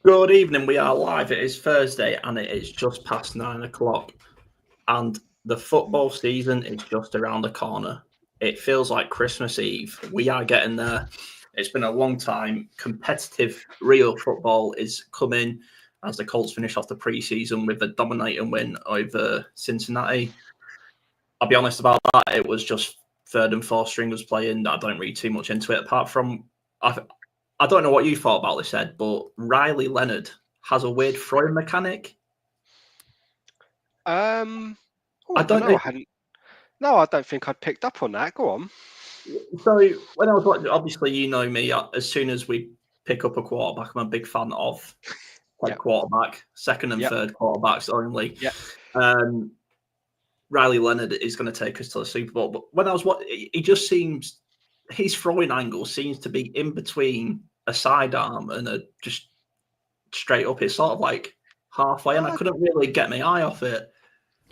Good evening. We are live. It is Thursday and it is just past 9 o'clock. And the football season is just around the corner. It feels like Christmas Eve. We are getting there. It's been a long time. Competitive, real football is coming as the Colts finish off the preseason with a dominating win over Cincinnati. I'll be honest about that. It was just third and fourth stringers playing. I don't read too much into it apart from I don't know what you thought about this, Ed, but Riley Leonard has a weird throwing mechanic. I I don't don't know. know. I hadn't. No, I don't think I'd picked up on that. Go on. So when I was watching, obviously you know me. As soon as we pick up a quarterback, I'm a big fan of like Yep. quarterback, second and Yep. third quarterbacks only. Yep. Um, Riley Leonard is going to take us to the Super Bowl, but when I was watching, he just seems his throwing angle seems to be in between a sidearm and a just straight up. It's sort of like halfway, and I Uh, couldn't really get my eye off it.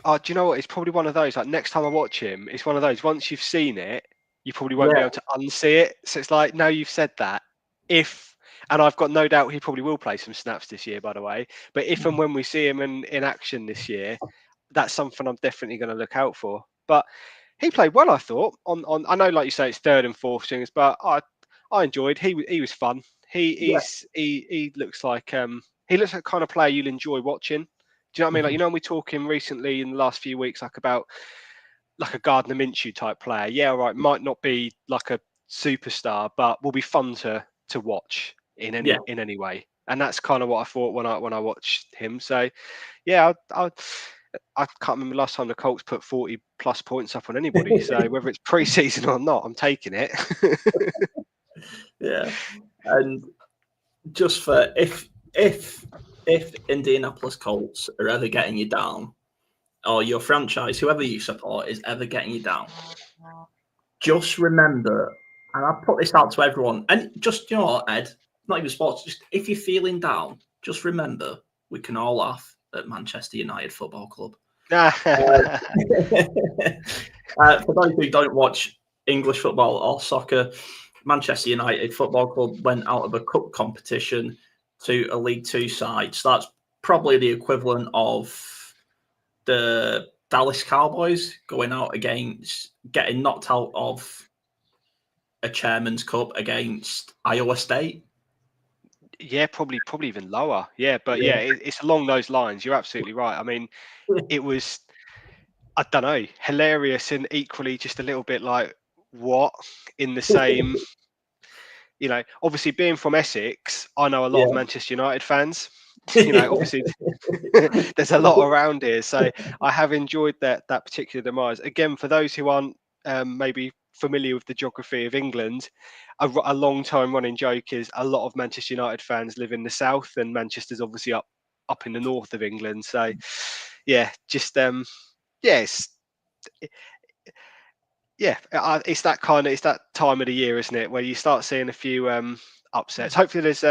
do you know what? It's probably one of those. Like next time I watch him, it's one of those. Once you've seen it, you probably won't be Yeah, able to unsee it. So it's like now you've said that. If and I've got no doubt he probably will play some snaps this year, by the way. But if and when we see him in action this year, that's something I'm definitely going to look out for. But he played well, I thought. On I know, like you say, it's third and fourth strings, but I enjoyed. He was fun. yeah. He looks like he looks like the kind of player you'll enjoy watching. Do you know what I mean? Like, we talking recently in the last few weeks, like about like a Gardner Minshew type player. Yeah, right. Might not be like a superstar, but will be fun to watch Yeah. in any way. And that's kind of what I thought when I watched him. So yeah, I can't remember the last time the Colts put 40 plus points up on anybody. So whether it's preseason or not, I'm taking it. Yeah. And just for if Indianapolis Colts are ever getting you down, or your franchise, whoever you support, is ever getting you down, just remember, and I put this out to everyone, and just Ed, not even sports, just if you're feeling down, just remember we can all laugh at Manchester United Football Club. For those who don't watch English football or soccer, Manchester United Football Club went out of a cup competition to a League Two side. So that's probably the equivalent of the Dallas Cowboys going out against getting knocked out of a Chairman's Cup against Iowa State. Yeah, probably even lower. Yeah, but yeah, it's along those lines. You're absolutely right. I mean, it was, I don't know, hilarious and equally just a little bit like what in the same. Obviously being from Essex, I know a lot of Yeah. Manchester United fans. Yeah. Obviously there's a lot around here, so I have enjoyed that particular demise. Again, for those who aren't maybe familiar with the geography of England, a long time running joke is a lot of Manchester United fans live in the south, and Manchester's obviously up in the north of England. So yeah, just yes, yeah, it's that time of the year, isn't it, where you start seeing a few upsets. Hopefully, there's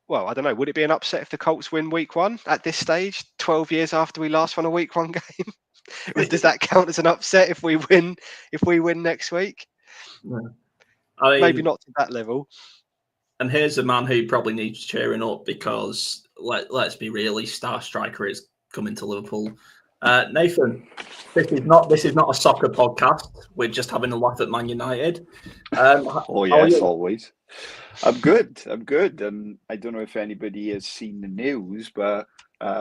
well, I don't know. Would it be an upset if the Colts win Week 1 at this stage, 12 years after we last won a Week 1 game? Does that count as an upset if we win? If we win next week, I maybe mean, not to that level. and here's a man who probably needs cheering up because let's be real, his star striker is coming to Liverpool. Nathan, this is not a soccer podcast. We're just having a laugh at Man United. Oh How are yes, you? always. I'm good. I'm good. I don't know if anybody has seen the news, but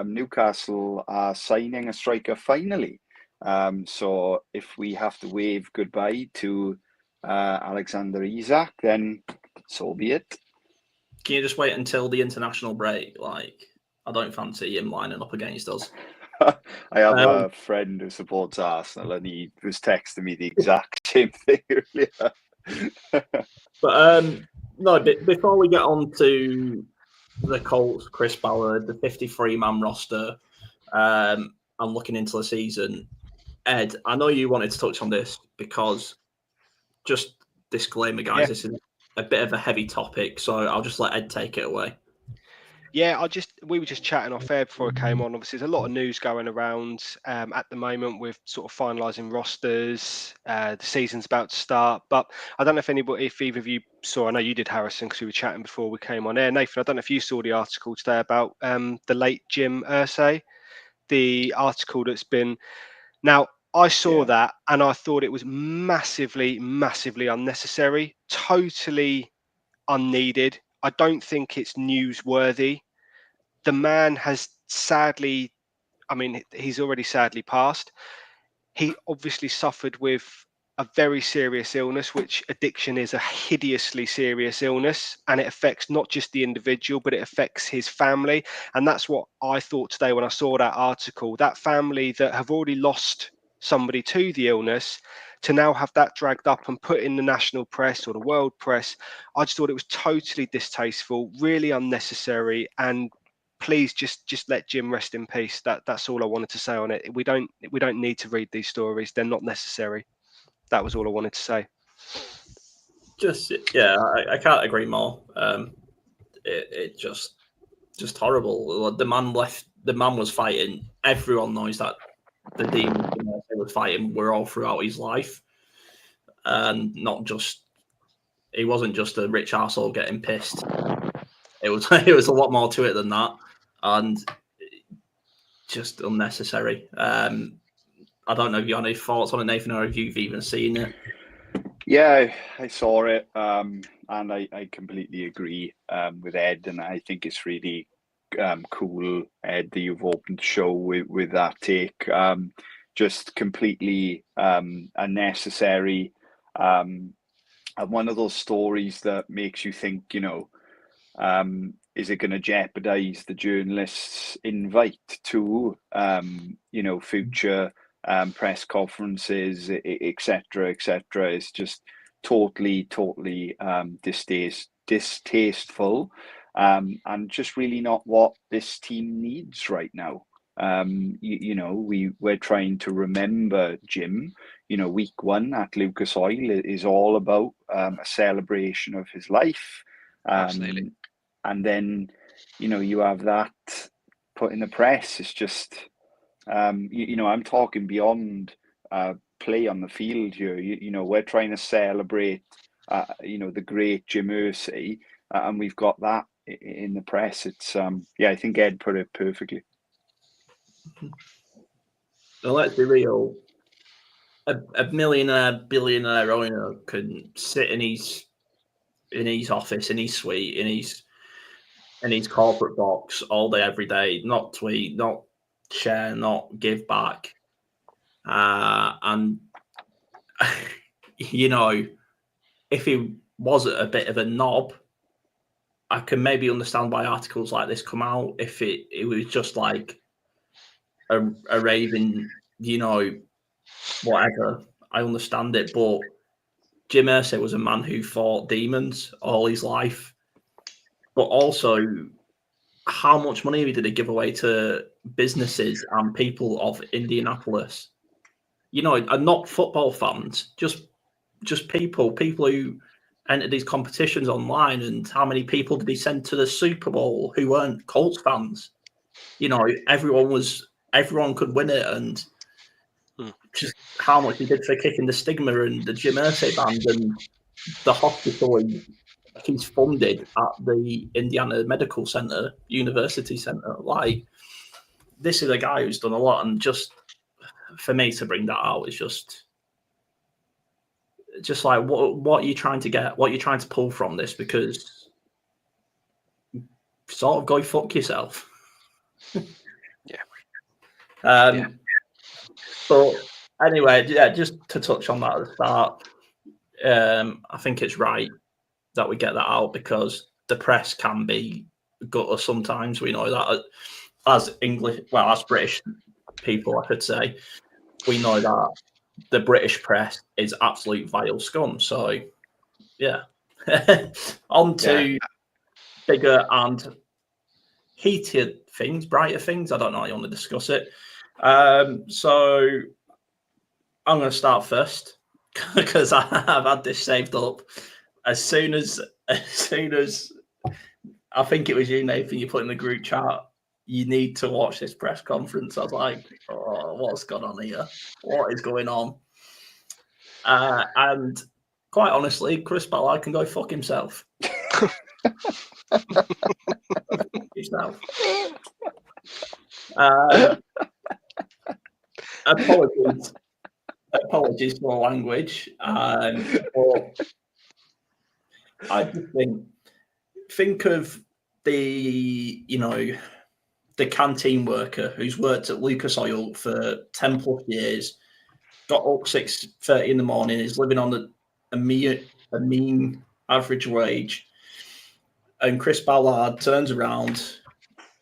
Newcastle are signing a striker finally. So if we have to wave goodbye to Alexander Isak, then so be it. Can you just wait until the international break? Like, I don't fancy him lining up against us. I have Um, a friend who supports Arsenal, and he was texting me the exact same thing earlier. but no, before we get on to the Colts, Chris Ballard, the 53-man roster, and looking into the season, Ed, I know you wanted to touch on this because just disclaimer, guys, Yeah. this is a bit of a heavy topic, so I'll just let Ed take it away. Yeah, we were just chatting off air before I came on. Obviously, there's a lot of news going around at the moment with sort of finalising rosters. The season's about to start, but I don't know if either of you saw. I know you did, Harrison, because we were chatting before we came on air. Nathan, I don't know if you saw the article today about the late Jim Irsay, the article that's been. Now, I saw that and I thought it was massively, massively unnecessary, totally unneeded. I don't think it's newsworthy. The man has sadly, I mean, he's already sadly passed. He obviously suffered with a very serious illness, which addiction is a hideously serious illness, and it affects not just the individual, but it affects his family. And that's what I thought today when I saw that article. That family that have already lost somebody to the illness, to now have that dragged up and put in the national press or the world press, I just thought it was totally distasteful, really unnecessary, and please just let Jim rest in peace. That's all I wanted to say on it. We don't need to read these stories. They're not necessary. That was all I wanted to say. I can't agree more. It just horrible. The man left. The man was fighting. Everyone knows that the demons he was fighting were all throughout his life, and not just. He wasn't just a rich arsehole getting pissed. It was a lot more to it than that, and just unnecessary. I don't know if you have any thoughts on it, Nathan, or if you've even seen it. Yeah, I saw it, and I completely agree with Ed, and I think it's really cool, Ed, that you've opened the show with that take. Just completely unnecessary, and one of those stories that makes you think, is it going to jeopardize the journalists' invite to, future press conferences, etc., etc.? It's just totally distasteful, and just really not what this team needs right now. We're trying to remember Jim. Week 1 at Lucas Oil is all about a celebration of his life. Absolutely. And then, you have that put in the press. It's just, I'm talking beyond play on the field here. We're trying to celebrate, the great Jim Irsay, and we've got that in the press. It's, I think Ed put it perfectly. Now, let's be real. A millionaire, billionaire owner can sit in his office, in his suite, in his corporate box all day, every day, not tweet, not share, not give back. And, if he was a bit of a knob, I can maybe understand why articles like this come out. If it was just like a raving, whatever, I understand it. But Jim Irsay was a man who fought demons all his life. But also, how much money did he give away to businesses and people of Indianapolis? And not football fans, just people who entered these competitions online. And how many people did he send to the Super Bowl who weren't Colts fans? Everyone could win it, and just how much he did for kicking the stigma and the Jim Irsay band and the hospital he's funded at the Indiana Medical Center, University Center. Like, this is a guy who's done a lot, and just for me to bring that out is just like, what are you trying to get? What are you trying to pull from this? Because sort of go fuck yourself. Yeah. But anyway, just to touch on that at the start, I think it's right that we get that out, because the press can be gutter sometimes. We know that as British people, I could say, we know that the British press is absolute vile scum. So, yeah. On to bigger and heated things, brighter things. I don't know how you want to discuss it. So I'm going to start first because I've had this saved up. As soon as I think it was you, Nathan. You put in the group chat. You need to watch this press conference. I was like, oh, what's going on here? What is going on? And quite honestly, Chris Ballard can go fuck himself. Himself. Apologies for the language. But I just think of the canteen worker who's worked at Lucas Oil for 10 plus years, got up 6:30 in the morning, is living on a mean average wage, and Chris Ballard turns around,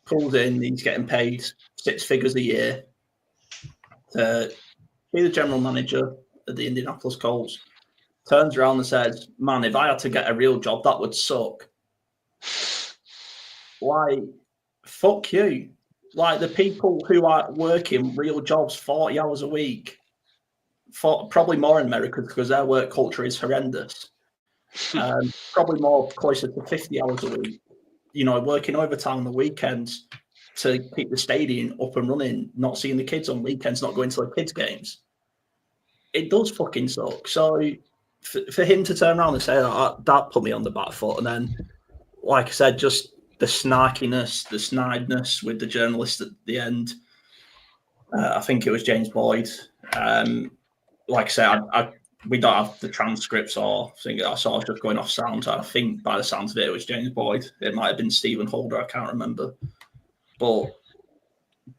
pulls in, he's getting paid 6 figures a year to be the general manager at the Indianapolis Colts, turns around and says, man, if I had to get a real job, that would suck. Like, fuck you. Like, the people who are working real jobs 40 hours a week, probably more in America because their work culture is horrendous. Probably more closer to 50 hours a week, working overtime on the weekends to keep the stadium up and running, not seeing the kids on weekends, not going to the kids' games. It does fucking suck. So for him to turn around and say that put me on the back foot. And then, like I said, just the snarkiness, the snideness with the journalist at the end. I think it was James Boyd. Like I said, we don't have the transcripts or thing. I saw I was just going off sound. I think by the sounds of it, it was James Boyd. It might have been Stephen Holder. I can't remember. But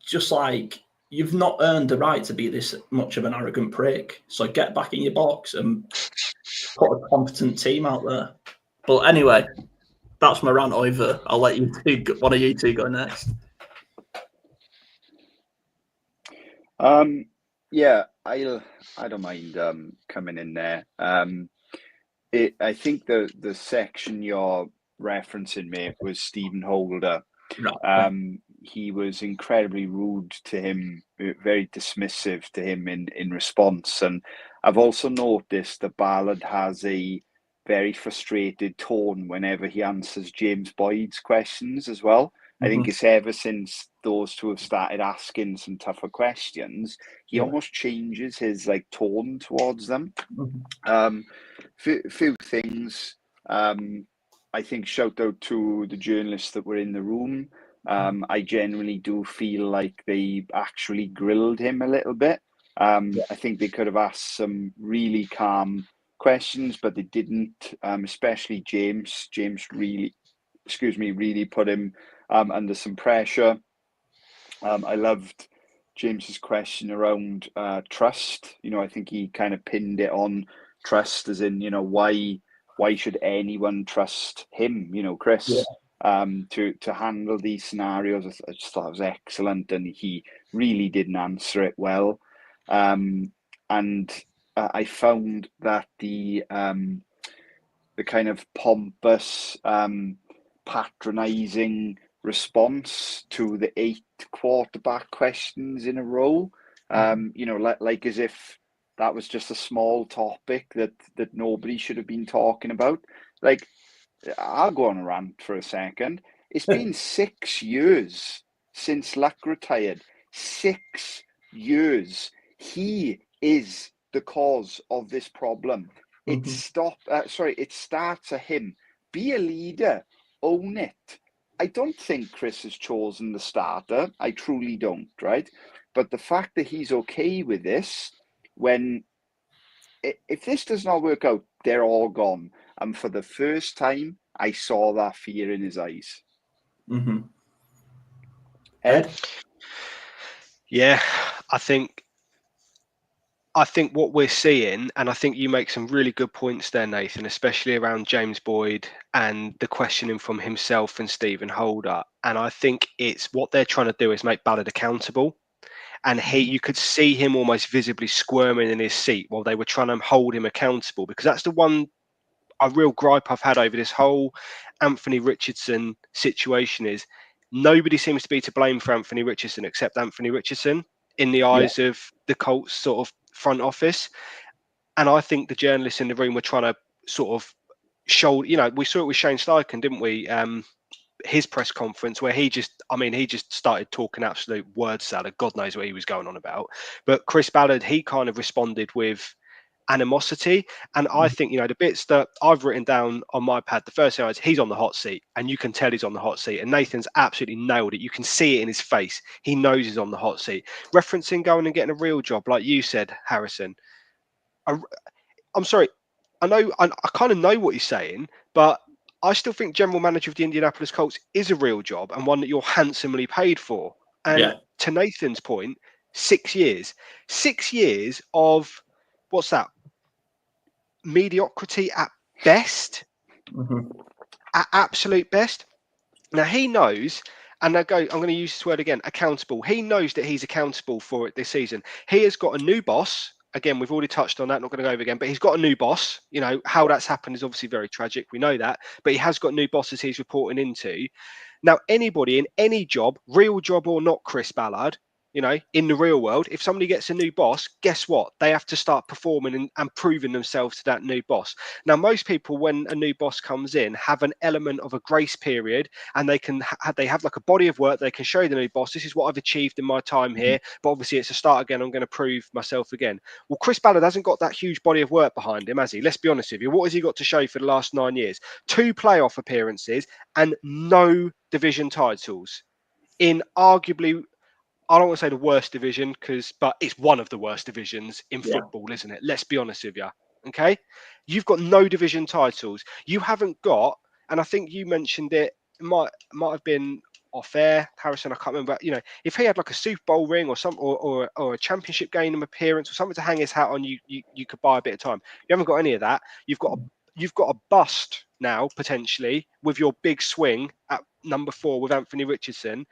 just like, you've not earned the right to be this much of an arrogant prick. So get back in your box and put a competent team out there. But anyway, that's my rant over. I'll let one of you two go next. Yeah, I don't mind coming in there. I think the section you're referencing, mate, was Stephen Holder. Right. He was incredibly rude to him, very dismissive to him in response. And I've also noticed that Ballard has a very frustrated tone whenever he answers James Boyd's questions as well. I think it's ever since those two have started asking some tougher questions, he almost changes his tone towards them. Few things. I think shout out to the journalists that were in the room. I generally do feel like they actually grilled him a little bit. I think they could have asked some really calm questions, but they didn't. Especially James. James really put him under some pressure. I loved James's question around trust. I think he kind of pinned it on trust, as in, why should anyone trust him, Chris, to handle these scenarios? I just thought it was excellent, and he really didn't answer it well. And I found that the kind of pompous, patronizing response to the 8 quarterback questions in a row, like as if that was just a small topic that nobody should have been talking about. Like, I'll go on a rant for a second. It's been 6 years since Luck retired. 6 years. He is the cause of this problem. It starts at him. Be a leader. Own it. I don't think Chris has chosen the starter. I truly don't, right? But the fact that he's okay with this, when if this does not work out, they're all gone. And for the first time, I saw that fear in his eyes. Ed? Yeah, I think what we're seeing, and I think you make some really good points there, Nathan, especially around James Boyd and the questioning from himself and Stephen Holder. And I think it's what they're trying to do is make Ballard accountable. And you could see him almost visibly squirming in his seat while they were trying to hold him accountable, because that's a real gripe I've had over this whole Anthony Richardson situation is nobody seems to be to blame for Anthony Richardson except Anthony Richardson in the eyes of the Colts sort of front office. And I think the journalists in the room were trying to sort of show, we saw it with Shane Steichen, didn't we? his press conference where he just started talking absolute word salad. God knows what he was going on about. But Chris Ballard, he kind of responded with animosity. And I think, the bits that I've written down on my pad, the first thing is he's on the hot seat, and you can tell he's on the hot seat. And Nathan's absolutely nailed it. You can see it in his face. He knows he's on the hot seat. Referencing going and getting a real job, like you said, Harrison. I'm sorry. I kind of know what he's saying, but I still think general manager of the Indianapolis Colts is a real job and one that you're handsomely paid for. And to Nathan's point, 6 years. 6 years of, what's that? Mediocrity at best, at absolute best. Now he knows, and I'm going to use this word again, accountable. He knows that he's accountable for it this season. He has got a new boss. Again, we've already touched on that, not going to go over again, but he's got a new boss. How that's happened is obviously very tragic. We know that, but he has got new bosses he's reporting into. Now, anybody in any job, real job or not, Chris Ballard, in the real world, if somebody gets a new boss, guess what? They have to start performing and proving themselves to that new boss. Now, most people, when a new boss comes in, have an element of a grace period, and they have like a body of work. They can show the new boss, this is what I've achieved in my time here, but obviously it's a start again. I'm going to prove myself again. Well, Chris Ballard hasn't got that huge body of work behind him, has he? Let's be honest with you. What has he got to show for the last 9 years? 2 playoff appearances and no division titles in arguably, I don't want to say the worst division, but it's one of the worst divisions in football, isn't it? Let's be honest with you. Okay. You've got no division titles. You haven't got, and I think you mentioned it might have been off air, Harrison, I can't remember, if he had like a Super Bowl ring or or a championship game appearance or something to hang his hat on, you could buy a bit of time. You haven't got any of that. You've got a bust now, potentially, with your big swing at number 4 with Anthony Richardson.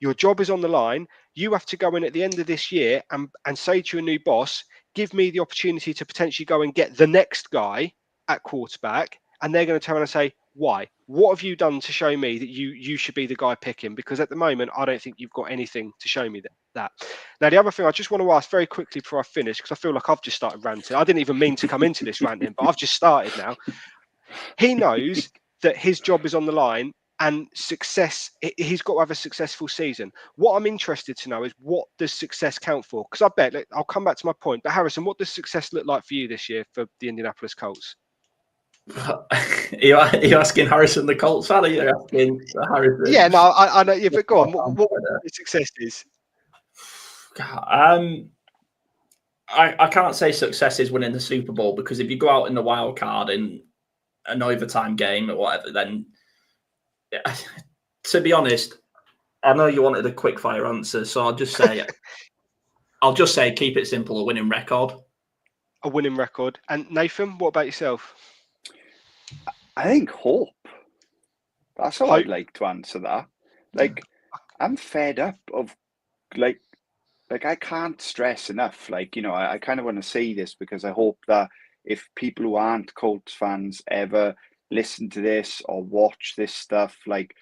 Your job is on the line. You have to go in at the end of this year and say to your new boss, give me the opportunity to potentially go and get the next guy at quarterback. And they're going to turn around and say, why? What have you done to show me that you should be the guy picking? Because at the moment, I don't think you've got anything to show me that. Now, the other thing I just want to ask very quickly before I finish, because I feel like I've just started ranting. I didn't even mean to come into this ranting, but I've just started now. He knows that his job is on the line. And success, he's got to have a successful season. What I'm interested to know is, what does success count for? Because I bet, I'll come back to my point, but Harrison, what does success look like for you this year for the Indianapolis Colts? Are you asking Harrison the Colts fan, or are you asking Harrison? Yeah, no, I know. Yeah, but go on. What the success is? I can't say success is winning the Super Bowl, because if you go out in the wild card in an overtime game or whatever, then to be honest, I know you wanted a quick fire answer, so I'll just say keep it simple, a winning record. A winning record. And Nathan, what about yourself? I think hope. That's how I'd like to answer that. Like, I'm fed up of like I can't stress enough. Like, I kind of want to say this because I hope that if people who aren't Colts fans ever listen to this or watch this stuff, like,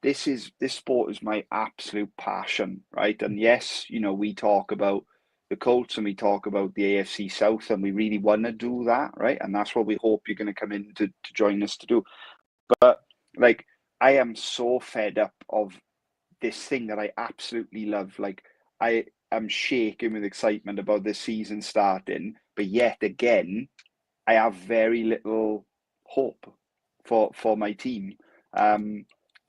this sport is my absolute passion, right? And yes, we talk about the Colts and we talk about the AFC South, and we really want to do that, right? And that's what we hope you're going to come in to join us to do. But like, I am so fed up of this thing that I absolutely love. Like, I am shaking with excitement about this season starting, but yet again, I have very little hope for my team, and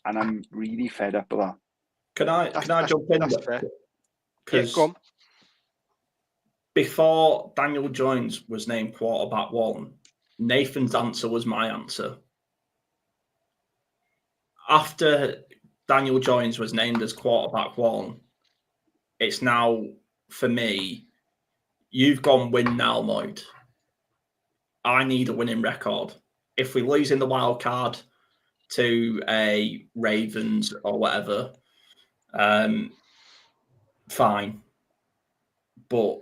I'm really fed up with that. Can I jump in? That's fair. Yeah, go on. Before Daniel Jones was named quarterback 1, Nathan's answer was my answer. After Daniel Jones was named as quarterback 1, it's now, for me, you've gone win now mode. I need a winning record. If we lose in the wild card to a Ravens or whatever, fine. But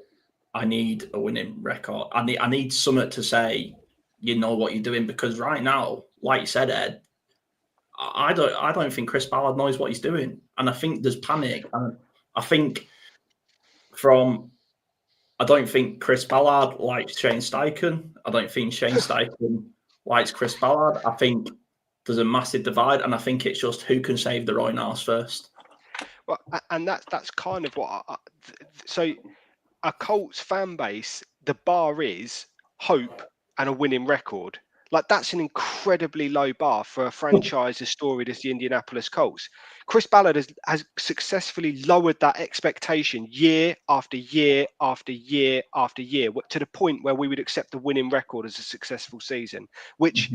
I need a winning record. I need something to say, you know what you're doing, because right now, like you said, Ed, I don't think Chris Ballard knows what he's doing, and I think there's panic. And I don't think Chris Ballard likes Shane Steichen. I don't think Shane Steichen likes Chris Ballard. I think there's a massive divide, and I think it's just who can save the Roy Nars first. Well, and that's kind of what. So, a Colts fan base, the bar is hope and a winning record. Like, that's an incredibly low bar for a franchise as storied as the Indianapolis Colts. Chris Ballard has successfully lowered that expectation year after year after year after year, to the point where we would accept the winning record as a successful season, which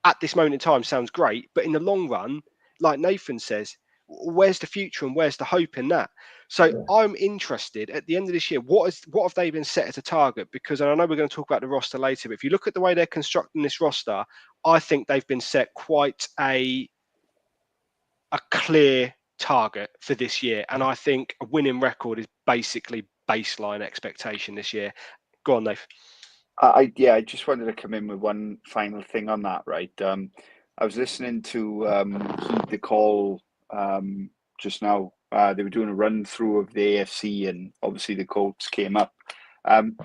at this moment in time sounds great, but in the long run, like Nathan says, where's the future and where's the hope in that? So I'm interested at the end of this year, what have they been set as a target? Because, and I know we're going to talk about the roster later, but if you look at the way they're constructing this roster, I think they've been set quite a clear target for this year. And I think a winning record is basically baseline expectation this year. Go on, Nathan. I just wanted to come in with one final thing on that, right? I was listening to Heed the Call just now. They were doing a run through of the AFC, and obviously the Colts came up.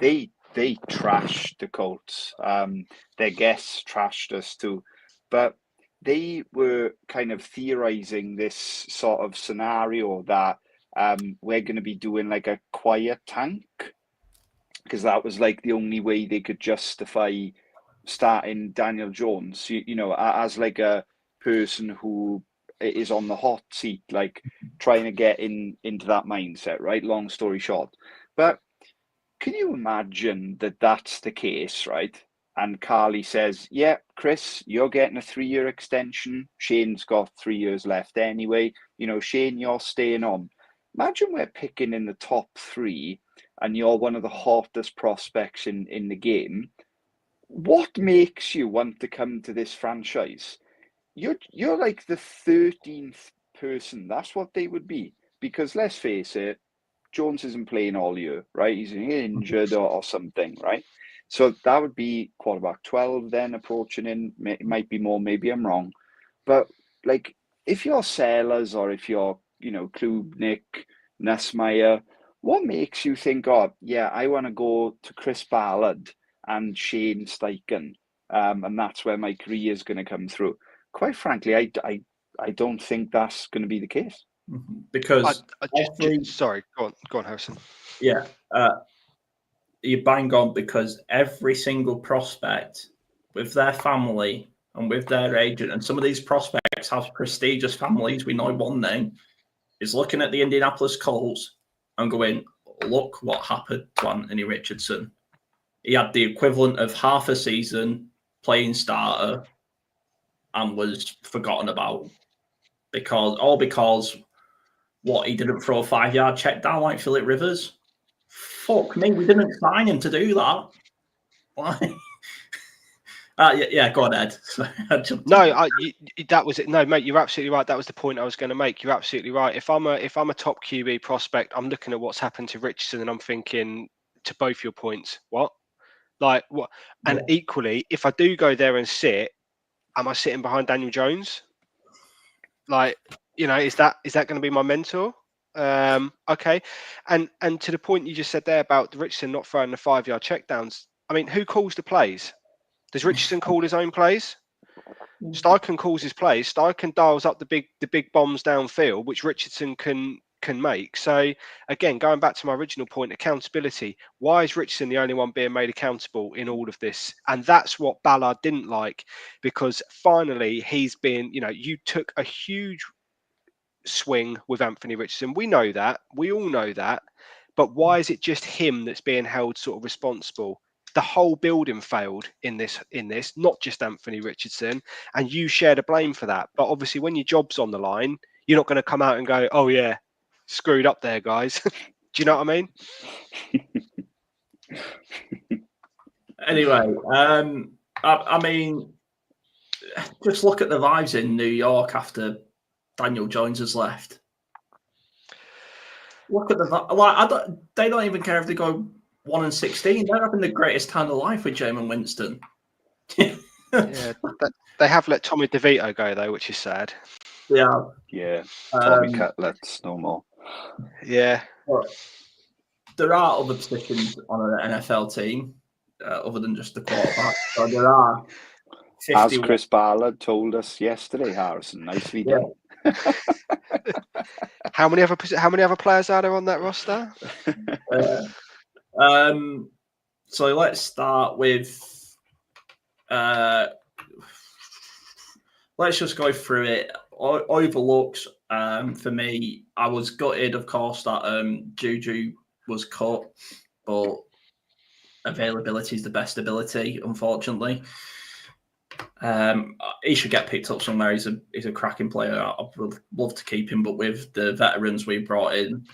They trashed the Colts. Their guests trashed us too, but they were kind of theorizing this sort of scenario that we're going to be doing like a quiet tank, because that was like the only way they could justify starting Daniel Jones, you know, as like a person who is on the hot seat, like trying to get into that mindset, right? Long story short. But can you imagine that that's the case, right? And Carly says, yeah, Chris, you're getting a 3-year extension. Shane's got 3 years left anyway. You know, Shane, you're staying on. Imagine we're picking in the top 3 and you're one of the hottest prospects in the game. What makes you want to come to this franchise? You're like the 13th person. That's what they would be. Because let's face it, Jones isn't playing all year, right? He's injured or something, right? So that would be quarterback 12 then approaching in. It might be more, maybe I'm wrong. But like, if you're Sellers or if you're, you know, Klubnik, Nussmeier, what makes you think, oh, yeah, I want to go to Chris Ballard and Shane Steichen, and that's where my career is going to come through? Quite frankly, I don't think that's going to be the case. Because sorry, go on, Harrison. Yeah, you bang on, because every single prospect with their family and with their agent, and some of these prospects have prestigious families, we know one name, is looking at the Indianapolis Colts and going, look what happened to Anthony Richardson. He had the equivalent of half a season playing starter and was forgotten about because what, he didn't throw a 5-yard check down like Philip Rivers? Fuck me, we didn't sign him to do that. Why? Yeah, go on, Ed. That was it. No, mate, you're absolutely right. That was the point I was going to make. You're absolutely right. If I'm a top QB prospect, I'm looking at what's happened to Richardson, and I'm thinking, to both your points, what? Like what? And equally, if I do go there and sit, am I sitting behind Daniel Jones? Like, you know, is that going to be my mentor? Okay, and to the point you just said there about Richardson not throwing the 5-yard checkdowns. I mean, who calls the plays? Does Richardson call his own plays? Steichen calls his plays. Steichen dials up the big bombs downfield, which Richardson can make. So again, going back to my original point, accountability. Why is Richardson the only one being made accountable in all of this? And that's what Ballard didn't like, because finally he's been, you know, you took a huge swing with Anthony Richardson. We know that. We all know that. But why is it just him that's being held sort of responsible? The whole building failed in this, not just Anthony Richardson, and you share the blame for that. But obviously, when your job's on the line, you're not going to come out and go, "Oh yeah, screwed up there, guys." Do you know what I mean? Anyway, I mean, just look at the vibes in New York after Daniel Jones has left. Look at the they don't even care if they go 1-16. They're having the greatest time of life with Jameis Winston. Yeah, they have let Tommy DeVito go though, which is sad. Yeah. Tommy Cutlets, no more. Yeah. But there are other positions on an NFL team other than just the quarterback. So there are As 51. Chris Ballard told us yesterday, Harrison, nicely done. How many other players are there on that roster? So let's start with. Let's just go through it. Overlooks. For me, I was gutted, of course, that Juju was cut, but availability is the best ability, unfortunately. He should get picked up somewhere. He's a cracking player. I would love to keep him, but with the veterans we brought in,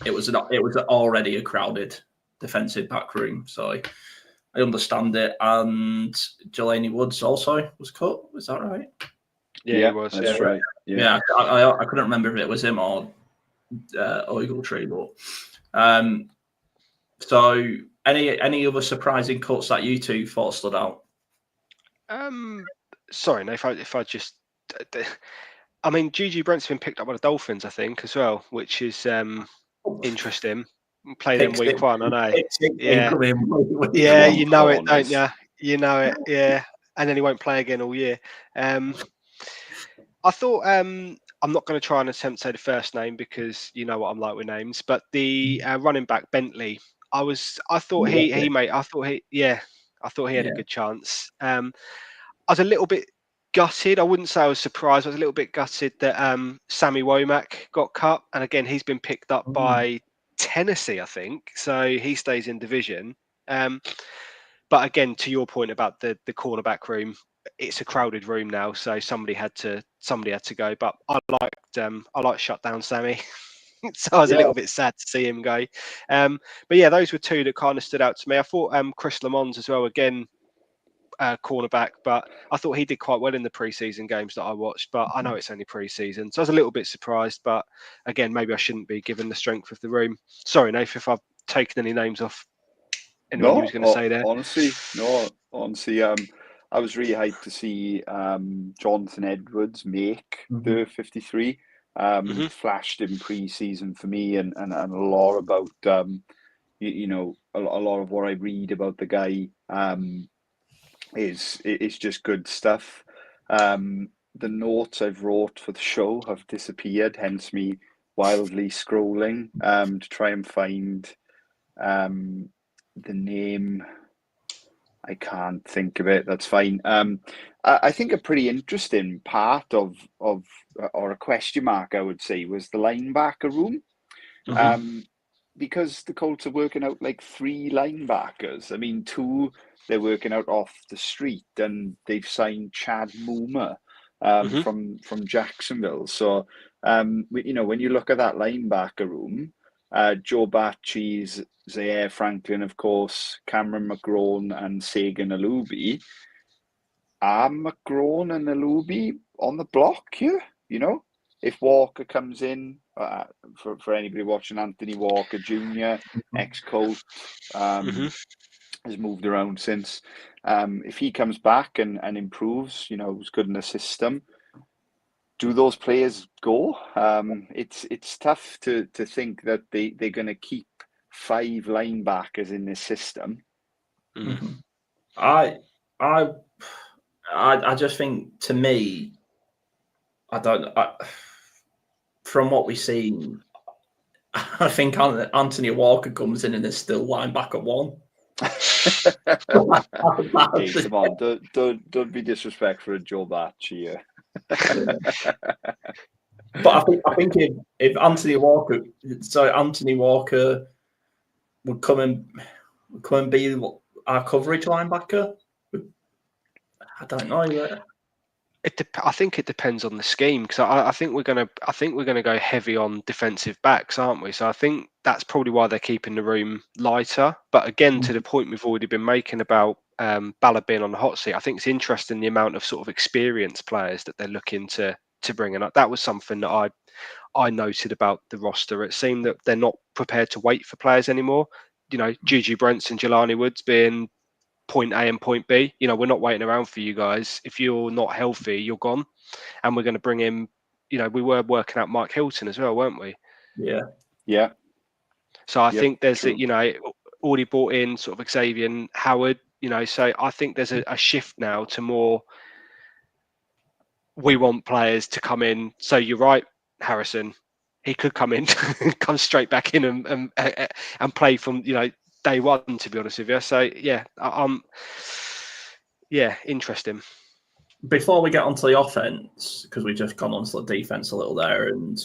it was already a crowded defensive back room. So I understand it. And Jelani Woods also was cut. Is that right? Yeah, he was. That's right. Yeah, I couldn't remember if it was him or Ogletree, but so any other surprising cuts that you two thought stood out? Sorry, no, if I just, I mean, Gigi Brent's been picked up by the Dolphins, I think, as well, which is interesting. Play them week 1, I know. Yeah, yeah, you know it, don't you? You know it, yeah. And then he won't play again all year. I thought I'm not going to try and attempt to say the first name because you know what I'm like with names, but the running back Bentley, I thought he had a good chance. I was a little bit gutted. I wouldn't say I was surprised. I was a little bit gutted that Sammy Womack got cut, and again he's been picked up by Tennessee, I think, so he stays in division. But again, to your point about the cornerback room, it's a crowded room now, so somebody had to go. But I liked shut down Sammy, so I was a little bit sad to see him go. But yeah, those were two that kind of stood out to me. I thought Chris Lamons as well, again, cornerback, but I thought he did quite well in the preseason games that I watched. But I know it's only preseason, so I was a little bit surprised. But again, maybe I shouldn't be given the strength of the room. Sorry, Nath, if I've taken any names off. Anyone you was going to say there? Honestly, I was really hyped to see Jonathan Edwards make the 53. Flashed in pre-season for me, and a lot about a lot of what I read about the guy is just good stuff. The notes I've wrote for the show have disappeared, hence me wildly scrolling to try and find the name. I can't think of it. That's fine. I think a pretty interesting part of or a question mark, I would say, was the linebacker room. Because the Colts are working out like 3 linebackers. I mean, 2 they're working out off the street, and they've signed Chad Moomer from Jacksonville. So, when you look at that linebacker room, Joe Bacci, Zaire Franklin, of course, Cameron McGrone, and Sagan Alubi. Are McGrone and Alubi on the block here? If Walker comes in, for anybody watching, Anthony Walker Jr., ex-Colt, has moved around since. If he comes back and improves, was good in the system, do those players go? It's tough to think that they're going to keep 5 linebackers in this system. I just think, to me, from what we've seen, I think Anthony Walker comes in and is still linebacker 1. Hey, come on, don't be disrespectful to Joe Bacci here. But I think if Anthony Walker would come and be our coverage linebacker, I don't know. I think it depends on the scheme, because I think we're gonna go heavy on defensive backs, aren't we? So I think that's probably why they're keeping the room lighter. But again, to the point we've already been making about Ballard being on the hot seat, I think it's interesting the amount of sort of experienced players that they're looking to bring in. That was something that I noted about the roster. It seemed that they're not prepared to wait for players anymore. Gigi Brents and Jelani Woods being point A and point B. We're not waiting around for you guys. If you're not healthy, you're gone. And we're going to bring in, we were working out Mike Hilton as well, weren't we? Yeah. So I think there's already brought in sort of Xavier Howard, so I think there's a shift now to more we want players to come in. So you're right, Harrison. He could come in, come straight back in and play from day one. To be honest with you, so yeah, interesting. Before we get onto the offense, because we just gone onto the defense a little there, and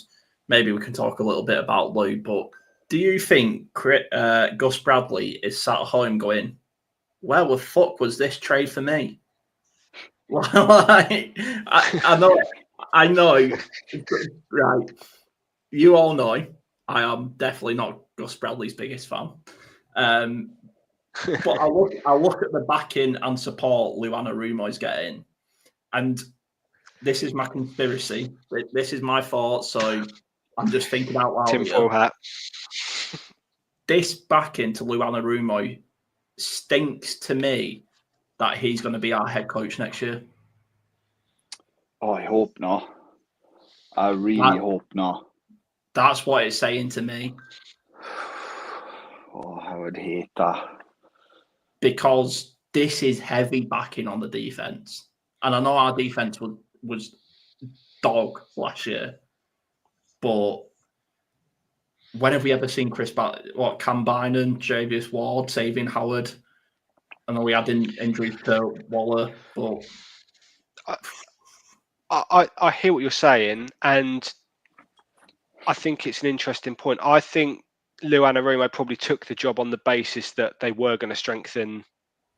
maybe we can talk a little bit about Lou. But do you think Gus Bradley is sat at home going, "Where the fuck was this trade for me?" Like, I know, right? You all know I am definitely not Gus Bradley's biggest fan. But I look at the backing and support Lou Anarumo's getting, and this is my conspiracy. This is my thought, so I'm just thinking out loud. Tinfoil hat. This backing to Lou Anarumo stinks to me that he's going to be our head coach next year. Oh, I hope not. I really hope not. That's what it's saying to me. Oh, I would hate that. Because this is heavy backing on the defense. And I know our defense was dog last year. But when have we ever seen Cam Bynum, Javius Ward saving Howard? I know we had injuries to Waller, but I hear what you're saying, and I think it's an interesting point. I think Lou Anarumo probably took the job on the basis that they were going to strengthen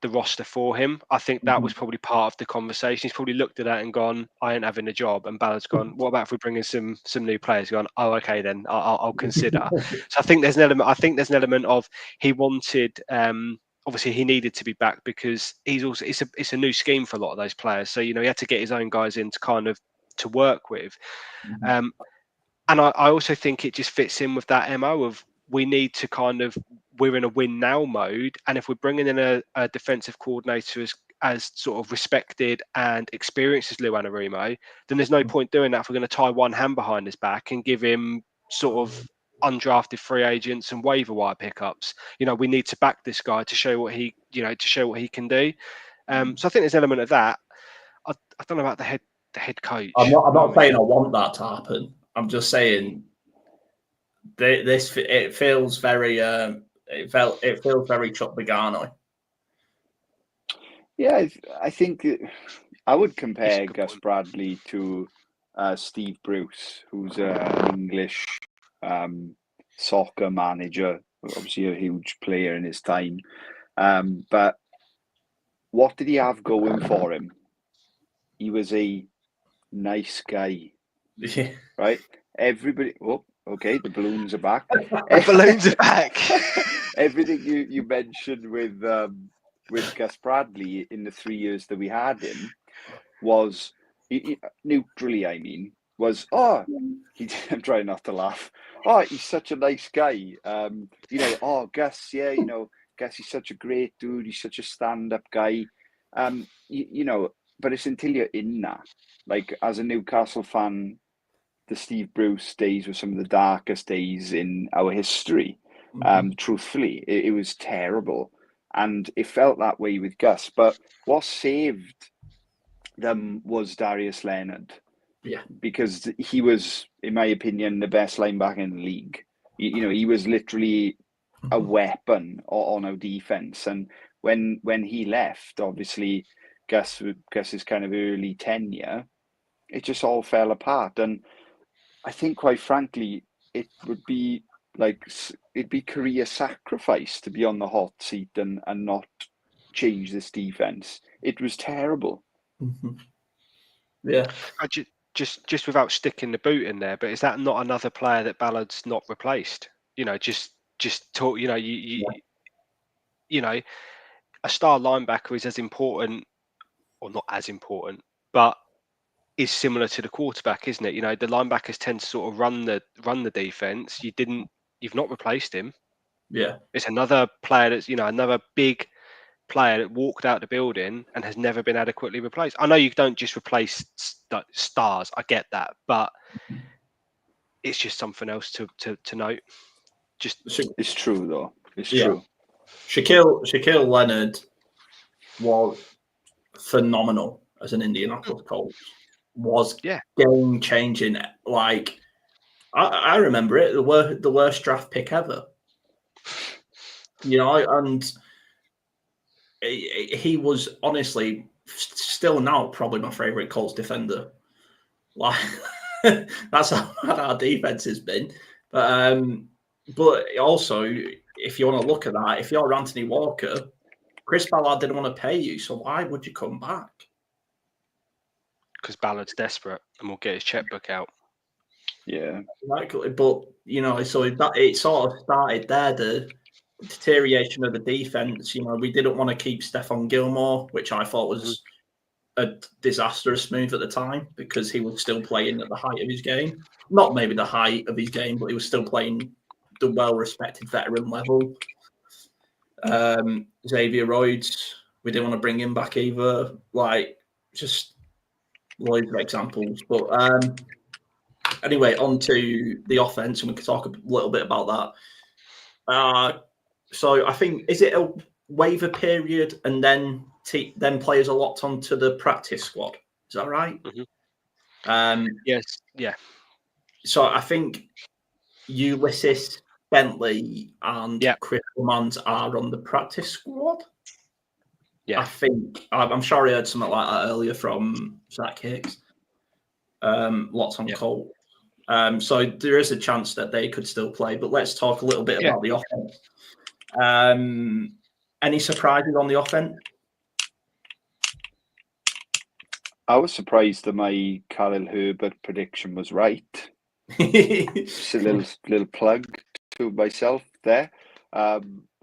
the roster for him. I think that was probably part of the conversation. He's probably looked at that and gone, "I ain't having a job." And Ballard's gone, "What about if we bring in some new players?" Gone, "Oh, okay, then I'll consider." So I think there's an element of he wanted. Obviously, he needed to be back because it's a new scheme for a lot of those players. So he had to get his own guys in to work with. And I also think it just fits in with that MO of we need to we're in a win now mode. And if we're bringing in a defensive coordinator as sort of respected and experienced as Lou Anarumo, then there's no point doing that if we're going to tie one hand behind his back and give him sort of undrafted free agents and waiver wire pickups. We need to back this guy to show what he can do. So I think there's an element of that. I don't know about the head coach. I'm not saying I want that to happen. I'm just saying it feels very it feels very Chuck Pagano. Yeah, I think I would compare Gus Bradley to Steve Bruce, who's an English soccer manager, obviously a huge player in his time. But what did he have going for him? He was a nice guy, right? Everybody. Oh, okay, the balloons are back. The balloons are back. Everything you mentioned with Gus Bradley in the 3 years that we had him was neutrally. I mean, I'm trying not to laugh. Oh, he's such a nice guy. Oh, Gus, yeah, Gus, he's such a great dude. He's such a stand-up guy. But it's until you're in that. Like, as a Newcastle fan, the Steve Bruce days were some of the darkest days in our history. Truthfully, it was terrible. And it felt that way with Gus. But what saved them was Darius Leonard. Yeah. Because he was, in my opinion, the best linebacker in the league. He was literally a weapon on our defense. And when he left, obviously, Gus's kind of early tenure, it just all fell apart. And I think, quite frankly, it'd be career sacrifice to be on the hot seat and not change this defense. It was terrible. Yeah. Just without sticking the boot in there, but is that not another player that Ballard's not replaced? Just talk. A star linebacker is as important, or not as important, but is similar to the quarterback, isn't it? The linebackers tend to sort of run the defense. You've not replaced him. Yeah. It's another player that's another big player that walked out the building and has never been adequately replaced. I know you don't just replace stars. I get that, but it's just something else to note. It's true though. It's true. True. Shaquille Leonard was phenomenal as an Indianapolis Colts. was Yeah. game changing. Like I remember it, the worst draft pick ever. And he was honestly still now probably my favourite Colts defender. Like that's how bad our defense has been. But also, if you want to look at that, if you're Anthony Walker, Chris Ballard didn't want to pay you, so why would you come back? Because Ballard's desperate and will get his checkbook out. Yeah, Likely, but so it sort of started there. The deterioration of the defense. We didn't want to keep Stephon Gilmore, which I thought was a disastrous move at the time because he was still playing at the height of his game. Not maybe the height of his game, but he was still playing the well-respected veteran level. Xavier Rhodes, we didn't want to bring him back either. Like, just loads of examples. But anyway, on to the offense, and we can talk a little bit about that. So I think, is it a waiver period and then players are locked onto the practice squad? Is that right? Mm-hmm. Yes. Yeah. So I think Ulysses Bentley and Chris Lamont are on the practice squad. Yeah. I think I'm sure I heard something like that earlier from Zach Hicks. Lots on Colt. So there is a chance that they could still play. But let's talk a little bit about the offense. Any surprises on the offense? I was surprised that my Khalil Herbert prediction was right. Just a little plug to myself there.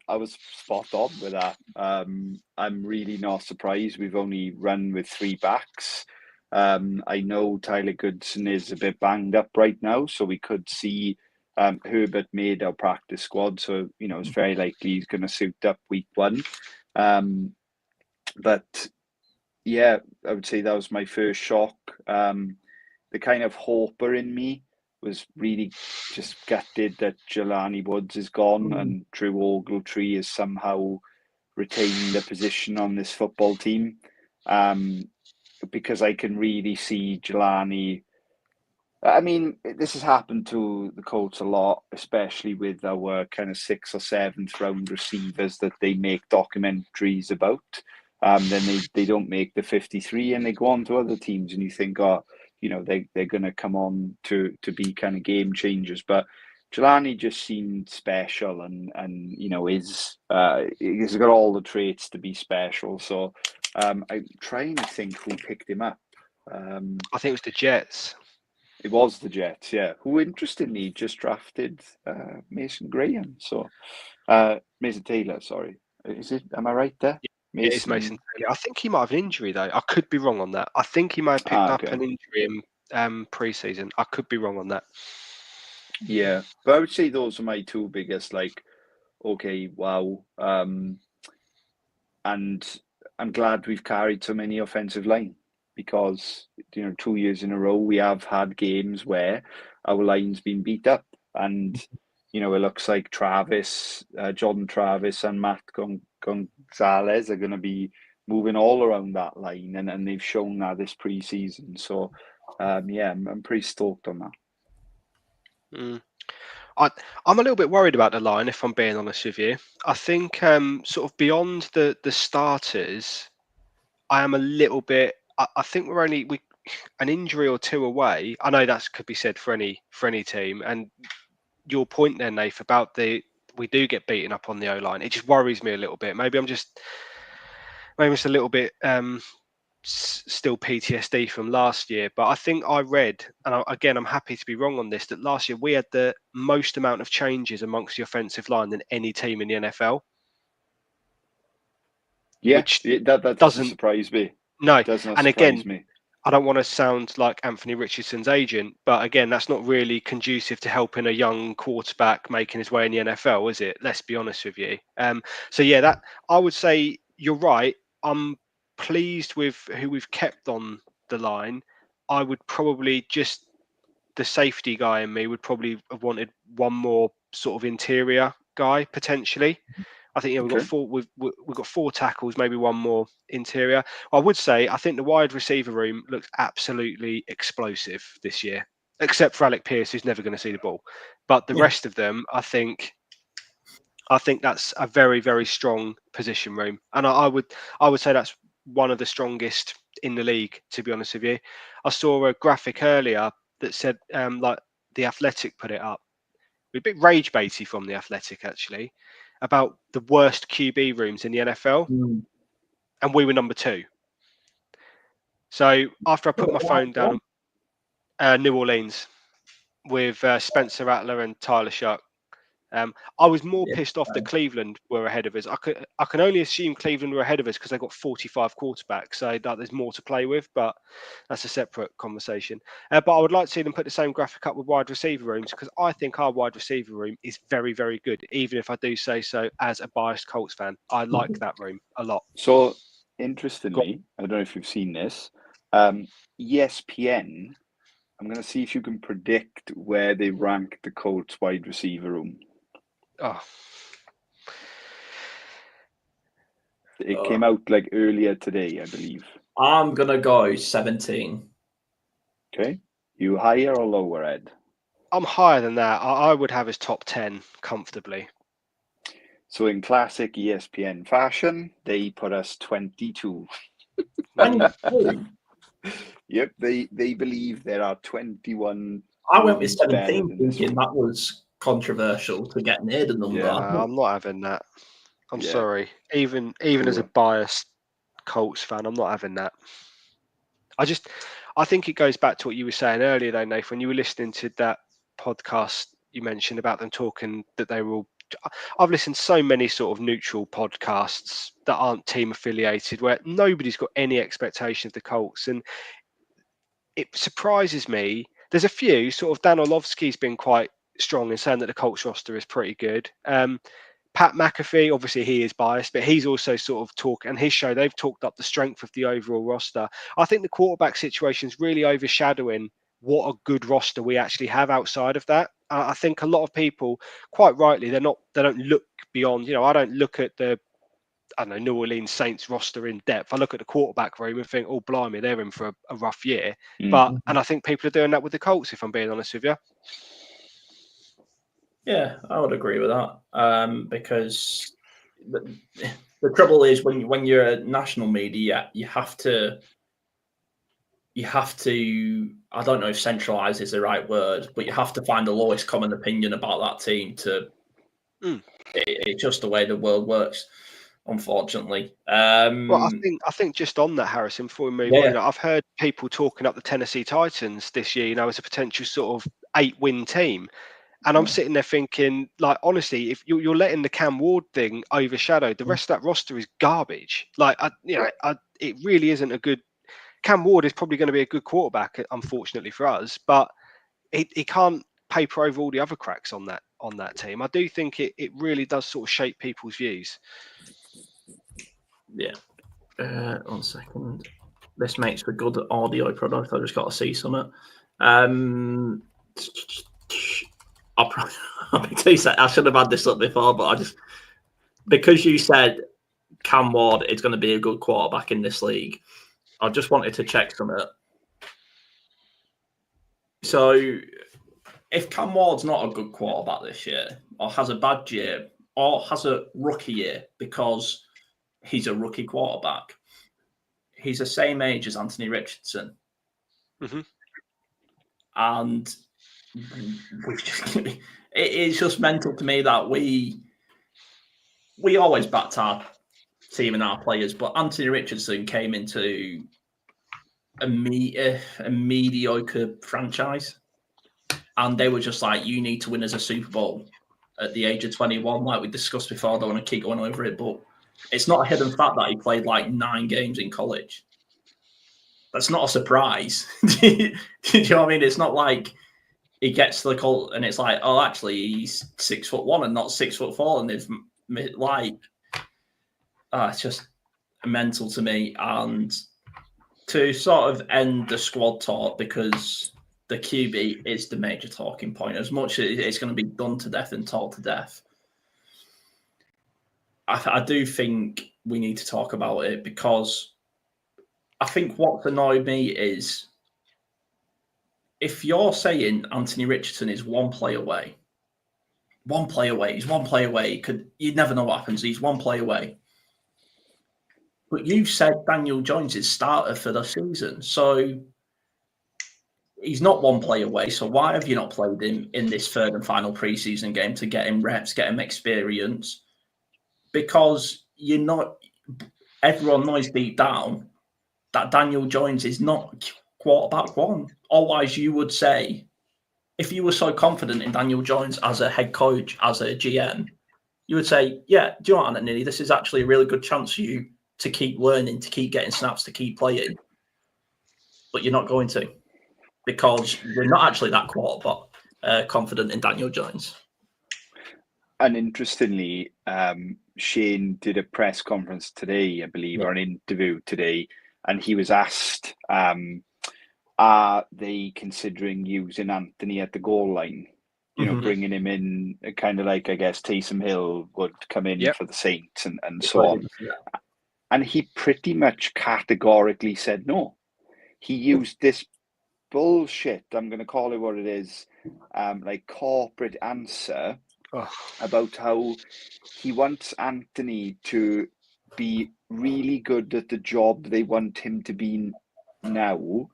I was spot on with that. I'm really not surprised. We've only run with 3 backs. I know Tyler Goodson is a bit banged up right now, so we could see Herbert made our practice squad. So, it's very likely he's going to suit up week 1. But yeah, I would say that was my first shock. The kind of hoper in me was really just gutted that Jelani Woods is gone and Drew Ogletree has somehow retained a position on this football team. Because I can really see Jelani. I mean, this has happened to the Colts a lot, especially with our kind of 6th or 7th round receivers that they make documentaries about. Then they don't make the 53 and they go on to other teams, and you think, they're going to come on to be kind of game changers. But Jelani just seemed special, and he's got all the traits to be special. So I'm trying to think who picked him up. I think it was the Jets. It was the Jets, yeah. Who interestingly just drafted Mason Graham. So Mason Taylor, sorry. Is it? Am I right there? It is Mason Taylor. I think he might have an injury though. I could be wrong on that. I think he might have picked up an injury in pre-season. I could be wrong on that. Yeah, but I would say those are my 2 biggest. Okay, wow. And I'm glad we've carried so many offensive line, because 2 years in a row we have had games where our line's been beat up, and it looks like Jordan Travis and Matt Gonzalez are going to be moving all around that line, and they've shown that this pre-season. So I'm pretty stoked on that. I'm a little bit worried about the line, if I'm being honest with you. I think sort of beyond the starters, I am a little bit. I think we're only an injury or 2 away. I know that could be said for any team. And your point there, Nath, about we do get beaten up on the O-line. It just worries me a little bit. Maybe it's a little bit still PTSD from last year. But I think I read, and again, I'm happy to be wrong on this, that last year we had the most amount of changes amongst the offensive line than any team in the NFL. Yeah, that doesn't surprise me. No, does not and surprise again, me. I don't want to sound like Anthony Richardson's agent, but again, that's not really conducive to helping a young quarterback making his way in the NFL, is it? Let's be honest with you. So yeah, that I would say you're right. I'm pleased with who we've kept on the line. I would probably just the safety guy in me would probably have wanted one more sort of interior guy potentially. I think we've Okay. got four. We've got 4 tackles, maybe one more interior. I would say I think the wide receiver room looks absolutely explosive this year, except for Alec Pierce, who's never going to see the ball. But the rest of them, I think that's a very, very strong position room, and I would say that's one of the strongest in the league. To be honest with you, I saw a graphic earlier that said like the Athletic put it up. A bit rage baity from the Athletic actually about the worst QB rooms in the NFL, and we were number 2. So after I put my phone down, New Orleans with Spencer Rattler and Tyler Shuck. I was more pissed off that Cleveland were ahead of us. I can only assume Cleveland were ahead of us because they got 45 quarterbacks, so that there's more to play with. But that's a separate conversation. But I would like to see them put the same graphic up with wide receiver rooms because I think our wide receiver room is very, very good. Even if I do say so as a biased Colts fan, I like that room a lot. So interestingly, I don't know if you've seen this. ESPN. I'm going to see if you can predict where they rank the Colts wide receiver room. Oh. It came out like earlier today, I believe. I'm going to go 17. Okay. You higher or lower, Ed? I'm higher than that. I would have as top 10 comfortably. So in classic ESPN fashion, they put us 22. 22? Yep, they believe there are 21. I went with 17 thinking that was controversial to get near the number. Yeah, I'm not having that. I'm sorry. Even as a biased Colts fan, I'm not having that. I think it goes back to what you were saying earlier, though, Nathan, when you were listening to that podcast you mentioned about them talking that they were all. I've listened to so many sort of neutral podcasts that aren't team affiliated where nobody's got any expectation of the Colts. And it surprises me. There's a few, sort of Dan Orlovsky's been quite strong in saying that the Colts roster is pretty good. Pat McAfee, obviously he is biased, but he's also sort of and his show, they've talked up the strength of the overall roster. I think the quarterback situation is really overshadowing what a good roster we actually have outside of that. I think a lot of people, quite rightly, they don't look beyond, I don't look at the New Orleans Saints roster in depth. I look at the quarterback room and think, oh, blimey, they're in for a rough year. And I think people are doing that with the Colts, if I'm being honest with you. Yeah, I would agree with that. Because the trouble is when you're a national media, you have to. I don't know if centralize is the right word, but you have to find the lowest common opinion about that team to. It's just the way the world works, unfortunately. Well, I think just on that, Harrison, before we move on, I've heard people talking up the Tennessee Titans this year, as a potential sort of 8-win team. And I'm sitting there thinking, like, honestly, if you're letting the Cam Ward thing overshadow, the rest of that roster is garbage. Like, it really isn't a good. Cam Ward is probably going to be a good quarterback, unfortunately for us, but he can't paper over all the other cracks on that team. I do think it really does sort of shape people's views. Yeah. 1 second. This makes for good audio product. I just got to see something. I should have had this up before, but because you said Cam Ward is going to be a good quarterback in this league, I just wanted to check something. So, if Cam Ward's not a good quarterback this year, or has a bad year, or has a rookie year because he's a rookie quarterback, he's the same age as Anthony Richardson. Mm-hmm. And it's just mental to me that we always backed our team and our players, but Anthony Richardson came into a mediocre franchise, and they were just like, you need to win as a Super Bowl at the age of 21, like we discussed before. I don't want to keep going over it, but it's not a hidden fact that he played like 9 games in college. That's not a surprise. Do you know what I mean? It's not like he gets to the Colt and it's like, oh, actually, he's 6'1" and not 6'4", and they've like, it's just mental to me. And to sort of end the squad talk, because the QB is the major talking point, as much as it's going to be done to death and talked to death. I do think we need to talk about it, because I think what's annoyed me is, if you're saying Anthony Richardson is one play away, he's one play away. You never know what happens. He's one play away. But you've said Daniel Jones is starter for the season, so he's not one play away. So why have you not played him in this third and final preseason game to get him reps, get him experience? Because you're not. Everyone knows deep down that Daniel Jones is not quarterback one. Otherwise, you would say, if you were so confident in Daniel Jones as a head coach, as a GM, you would say, yeah, do you know what, Anthony? This is actually a really good chance for you to keep learning, to keep getting snaps, to keep playing. But you're not going to, because you're not actually that confident in Daniel Jones. And interestingly, Shane did a press conference today, I believe, or an interview today, and he was asked, are they considering using Anthony at the goal line? You know, bringing him in, kind of like, I guess, Taysom Hill would come in for the Saints and so on. Yeah. And he pretty much categorically said no. He used this bullshit, I'm going to call it what it is, like corporate answer about how he wants Anthony to be really good at the job they want him to be now.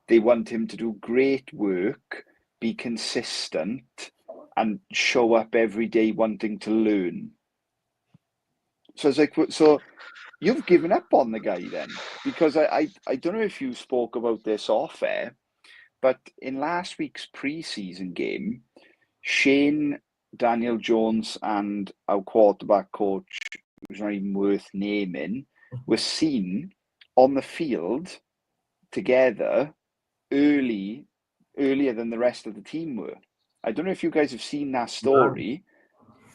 They want him to do great work, be consistent, and show up every day wanting to learn. So it's like, so you've given up on the guy then? Because I don't know if you spoke about this off air, but in last week's preseason game, Shane, Daniel Jones, and our quarterback coach, who's not even worth naming, were seen on the field together earlier than the rest of the team were. I don't know if you guys have seen that story.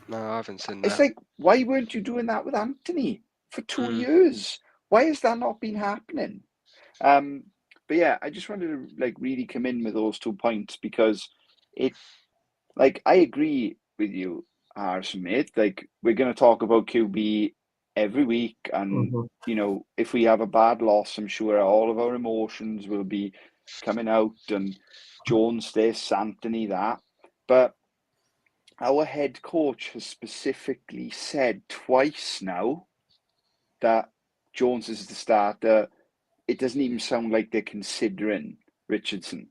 No, I haven't seen that. It's like, why weren't you doing that with Anthony for 2 years? Why has that not been happening? But yeah, I just wanted to like really come in with those 2 points, because it, like, I agree with you, Harrison, mate. Like, we're going to talk about QB every week, and you know, if we have a bad loss, I'm sure all of our emotions will be coming out, and Jones this, Anthony that. But our head coach has specifically said twice now that Jones is the starter. It doesn't even sound like they're considering Richardson,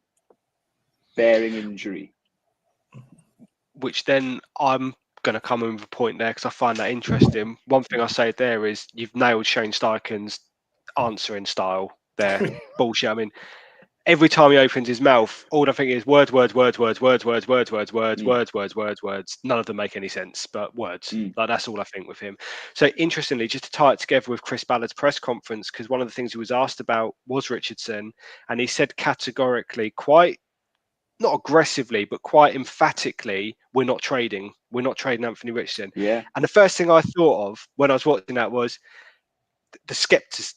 bearing injury. Which then I'm going to come in with a point there, because I find that interesting. One thing I say there is you've nailed Shane Steichen's answering style there. Bullshit. I mean, every time he opens his mouth, all I think is words. None of them make any sense, but words. Like, that's all I think with him. So interestingly, just to tie it together with Chris Ballard's press conference, because one of the things he was asked about was Richardson, and he said categorically, quite not aggressively, but quite emphatically, we're not trading Anthony Richardson. Yeah. And the first thing I thought of when I was watching that was, the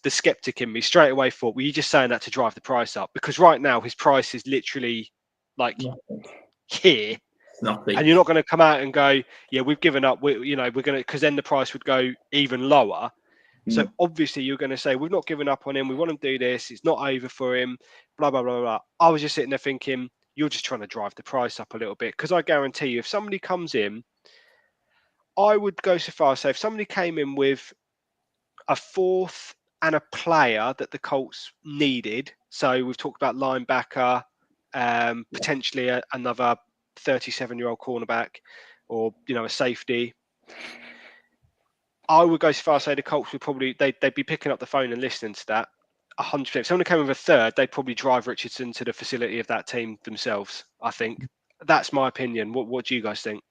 skeptic in me straight away thought, were you just saying that to drive the price up? Because right now his price is literally like here. Nothing. And you're not going to come out and go, yeah, we've given up. We're going to, because then the price would go even lower. So obviously you're going to say, we've not given up on him. We want him to do this. It's not over for him. Blah, blah, blah, blah. I was just sitting there thinking, you're just trying to drive the price up a little bit. Because I guarantee you, if somebody comes in, I would go so far as say, if somebody came in with a fourth and a player that the Colts needed. So we've talked about linebacker, potentially another 37-year-old cornerback, or, you know, a safety. I would go so far as say the Colts would probably, they'd be picking up the phone and listening to that 100%. If someone came with a third, they'd probably drive Richardson to the facility of that team themselves. I think that's my opinion. What do you guys think?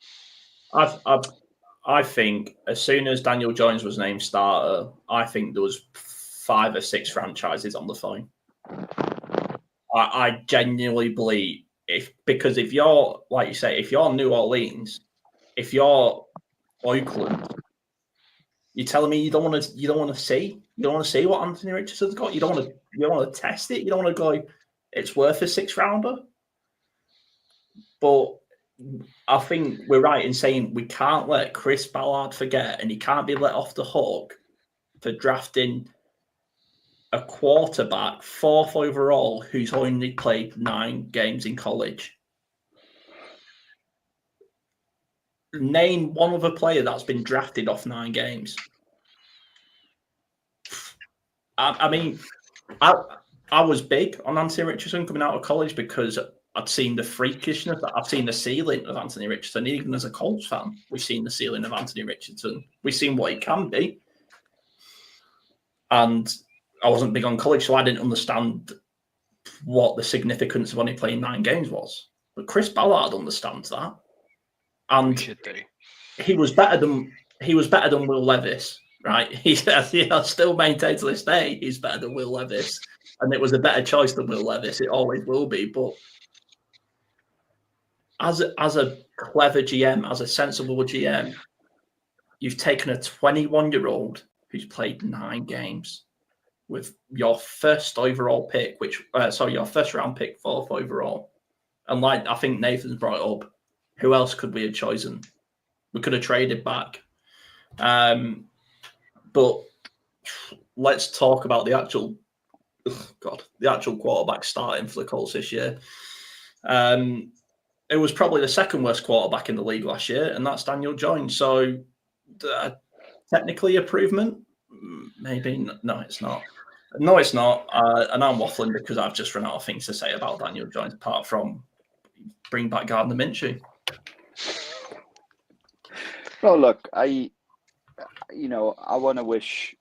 I think as soon as Daniel Jones was named starter, I think there was 5 or 6 franchises on the phone. I genuinely believe, because if you're, like you say, if you're New Orleans, if you're Oakland, you're telling me you don't want to see what Anthony Richardson's got. You don't want to test it. You don't want to go, it's worth a 6th rounder. But I think we're right in saying we can't let Chris Ballard forget, and he can't be let off the hook for drafting a quarterback 4th overall who's only played 9 games in college. Name one other player that's been drafted off 9 games. I mean, I was big on Anthony Richardson coming out of college because I'd seen the freakishness. I've seen the ceiling of Anthony Richardson. Even as a Colts fan, we've seen the ceiling of Anthony Richardson. We've seen what he can be. And I wasn't big on college, so I didn't understand what the significance of only playing 9 games was. But Chris Ballard understands that. And he was better than Will Levis, right? He still maintains to this day he's better than Will Levis. And it was a better choice than Will Levis. It always will be. But as a clever GM, as a sensible GM, you've taken a 21-year-old who's played 9 games with your first overall pick, your first round pick, 4th overall. And like I think Nathan's brought it up, who else could we have chosen? We could have traded back. But let's talk about the actual quarterback starting for the Colts this year. It was probably the second worst quarterback in the league last year, and that's Daniel Jones. So technically improvement? Maybe. No, it's not. No, it's not. And I'm waffling because I've just run out of things to say about Daniel Jones, apart from bring back Gardner Minshew. Well, look, I want to wish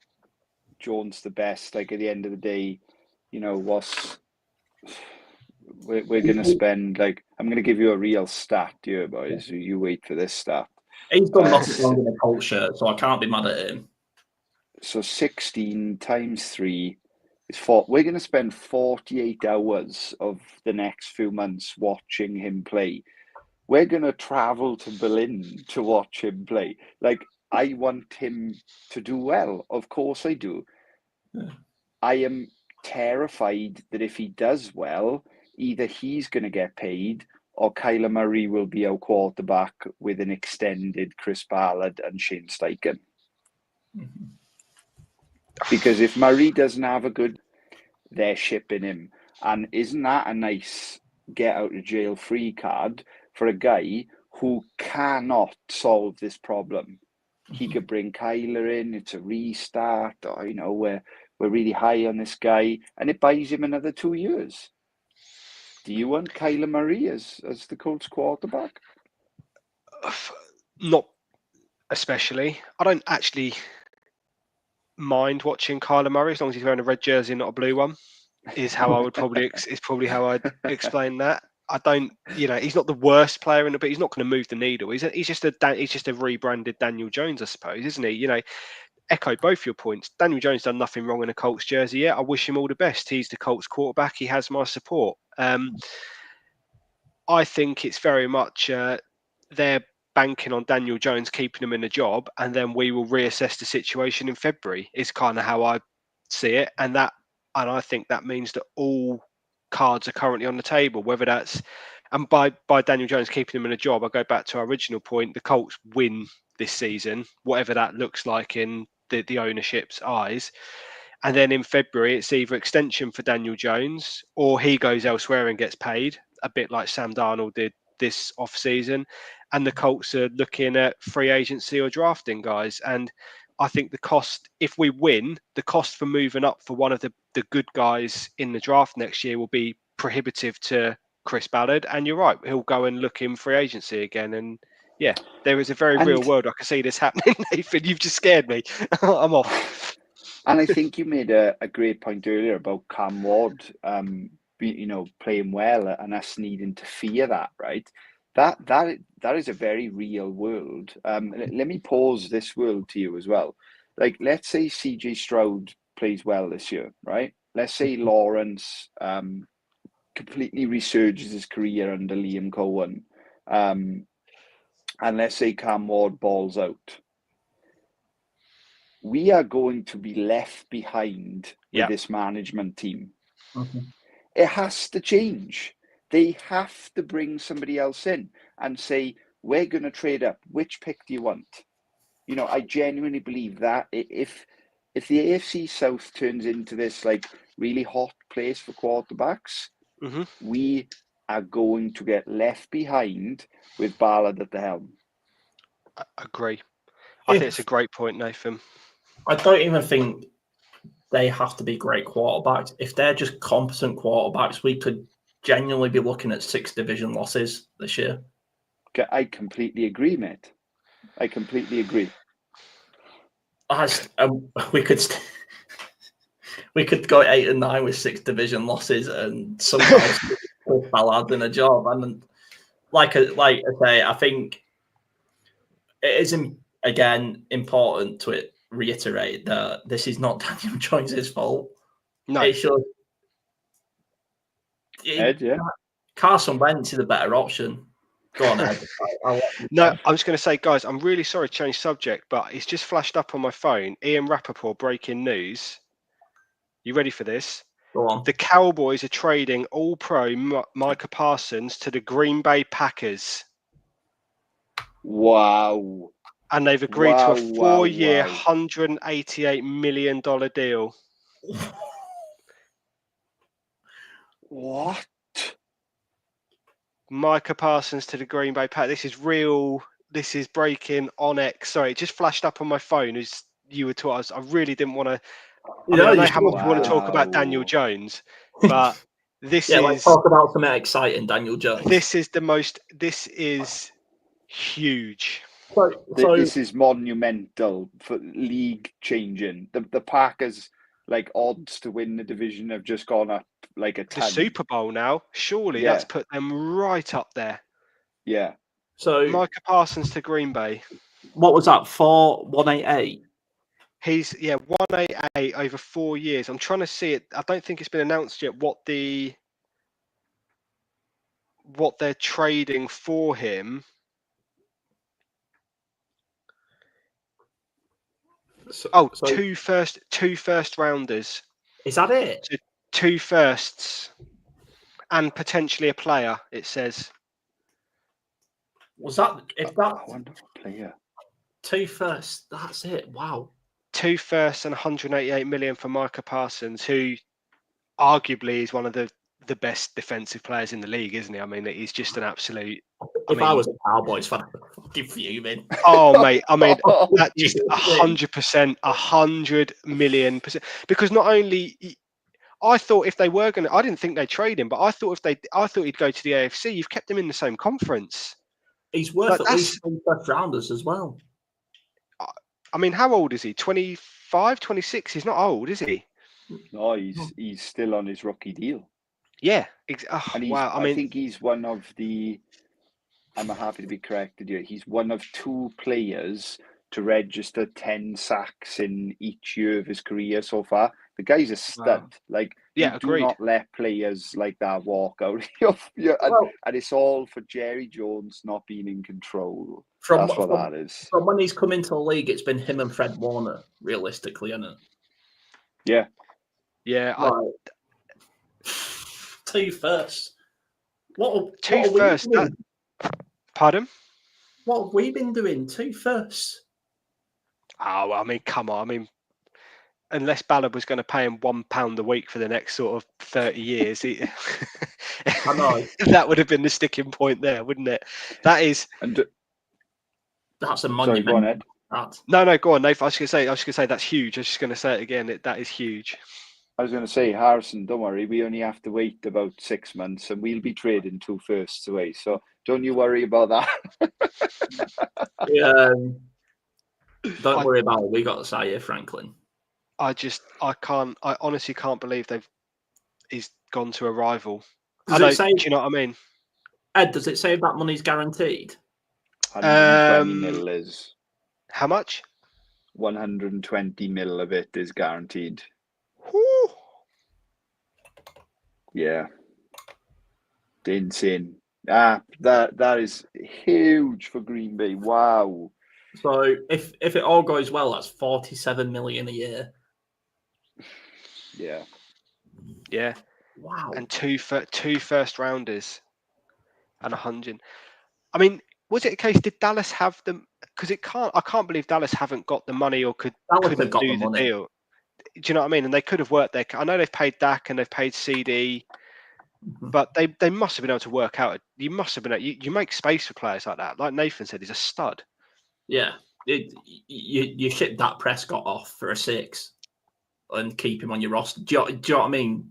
Jones the best. Like, at the end of the day, we're going to spend, like, I'm going to give you a real stat here, boys. You wait for this stat. He's done nothing wrong in a Colts shirt, so I can't be mad at him. So 16 times 3 is 4. We're going to spend 48 hours of the next few months watching him play. We're going to travel to Berlin to watch him play. Like, I want him to do well. Of course I do. Yeah. I am terrified that if he does well, either he's going to get paid or Kyler Murray will be our quarterback with an extended Chris Ballard and Shane Steichen. Mm-hmm. Because if Murray doesn't have a good, they're shipping him. And isn't that a nice get out of jail free card for a guy who cannot solve this problem? He could bring Kyler in, it's a restart, or, we're really high on this guy, and it buys him another 2 years. Do you want Kyler Murray as the Colts quarterback? Not especially. I don't actually mind watching Kyler Murray as long as he's wearing a red jersey and not a blue one. Is how I would probably is probably how I'd explain that. I don't, he's not the worst player but he's not going to move the needle. He's just a rebranded Daniel Jones, I suppose, isn't he? Echo both your points. Daniel Jones done nothing wrong in a Colts jersey yet. I wish him all the best. He's the Colts quarterback. He has my support. I think it's very much they're banking on Daniel Jones keeping him in a job, and then we will reassess the situation in February. Is kind of how I see it, and I think that means that all cards are currently on the table. Whether that's and by Daniel Jones keeping him in a job, I go back to our original point: the Colts win this season, whatever that looks like in the ownership's eyes. And then in February, it's either extension for Daniel Jones or he goes elsewhere and gets paid, a bit like Sam Darnold did this off-season. And the Colts are looking at free agency or drafting guys. And I think the cost, if we win, the cost for moving up for one of the good guys in the draft next year will be prohibitive to Chris Ballard. And you're right, he'll go and look in free agency again. And yeah, there is a very real world I can see this happening, Nathan. You've just scared me. I'm off. And I think you made a great point earlier about Cam Ward, playing well and us needing to fear that, right? That is a very real world. Let me pose this world to you as well. Like, let's say CJ Stroud plays well this year, right? Let's say Lawrence completely resurges his career under Liam Cohen. And let's say Cam Ward balls out. We are going to be left behind with this management team. Mm-hmm. It has to change. they have to bring somebody else in and say, we're going to trade up. Which pick do you want? You know, I genuinely believe that if the AFC South turns into this like really hot place for quarterbacks, we are going to get left behind with Ballard at the helm. I agree. I think it's a great point, Nathan. I don't even think they have to be great quarterbacks. If they're just competent quarterbacks, we could genuinely be looking at 6 division losses this year. I completely agree, mate. I completely agree. We could go 8-9 with 6 division losses, and somehow put Ballard in a job. And like I say, I think it is again important to reiterate that this is not Daniel Jones' fault. No, It's just Ed, yeah. Carson Wentz is a better option. Go on, Ed. No, I was going to say, guys, I'm really sorry to change subject, but it's just flashed up on my phone. Ian Rappaport, breaking news. You ready for this? Go on. The Cowboys are trading All-Pro Micah Parsons to the Green Bay Packers. Wow. And they've agreed to a 4-year, $188 million deal. What? Micah Parsons to the Green Bay Packers. This is real. This is breaking on X. Sorry, it just flashed up on my phone as you were talking. I really didn't want to. I know how much we want to talk about Daniel Jones, but this is. Let's talk about something exciting, Daniel Jones. This is huge. This is monumental for league changing. The Packers, like, odds to win the division have just gone up like a ton. The Super Bowl now, surely that's put them right up there. Yeah. So Micah Parsons to Green Bay. What was that for? 188. He's 188 over 4 years. I'm trying to see it. I don't think it's been announced yet what they're trading for him. Two first rounders. Is that it? So 2 firsts and potentially a player, it says. Was that I wonder what player? 2 firsts? That's it. Wow. 2 firsts and 188 million for Micah Parsons, who arguably is one of the best defensive players in the league, isn't he? I mean, he's just an absolute. I was a Cowboys fan, I'd be fucking fuming. Oh, mate. I mean, that's just 100%, 100,000,000%. Because not only, I thought if they were going to, I didn't think they'd trade him, but I thought he'd go to the AFC. You've kept him in the same conference. He's worth at least 3 first rounders as well. I mean, how old is he? 25, 26? He's not old, is he? No, he's still on his rookie deal. Yeah. Wow. I think he's one of the. I'm happy to be corrected here. He's one of 2 players to register 10 sacks in each year of his career so far. The guy's a stud. Wow. Like, agreed. Do not let players like that walk out. And it's all for Jerry Jones not being in control. That's what that is. From when he's come into the league, it's been him and Fred Warner, realistically, isn't it? Yeah. Yeah. Right. 2 firsts. What 2 firsts? Pardon? What have we been doing? 2 firsts. Oh, I mean, come on. I mean, unless Ballard was going to pay him £1 a week for the next sort of 30 years, I know. That would have been the sticking point there, wouldn't it? That is. That's a monument. Sorry, go on, Ed. No, go on, Nathan. I was going to say that's huge. I was just going to say it again. That is huge. I was going to say, Harrison, don't worry. We only have to wait about 6 months, and we'll be trading 2 firsts away. So don't you worry about that. Don't worry about it. We got Zaire Franklin. I honestly can't believe he's gone to a rival. Do you know what I mean? Ed, does it say that money's guaranteed? 120 mil is. How much? 120 mil of it is guaranteed. Whew. Yeah. Insane. That is huge for Green Bay. Wow. So if it all goes well, that's 47 million a year. Yeah. Yeah. Wow. And two first rounders. and 100. I mean, was it a case? Did Dallas have them? Because I can't believe Dallas haven't got the money or Dallas have couldn't got do the the money. deal. Do you know what I mean? And they could have worked there. I know they've paid Dak and they've paid CD, but they must have been able to work out. You must have been. You make space for players like that. Like Nathan said, he's a stud. Yeah, you ship Dak Prescott off for a 6 and keep him on your roster. Do you know what I mean?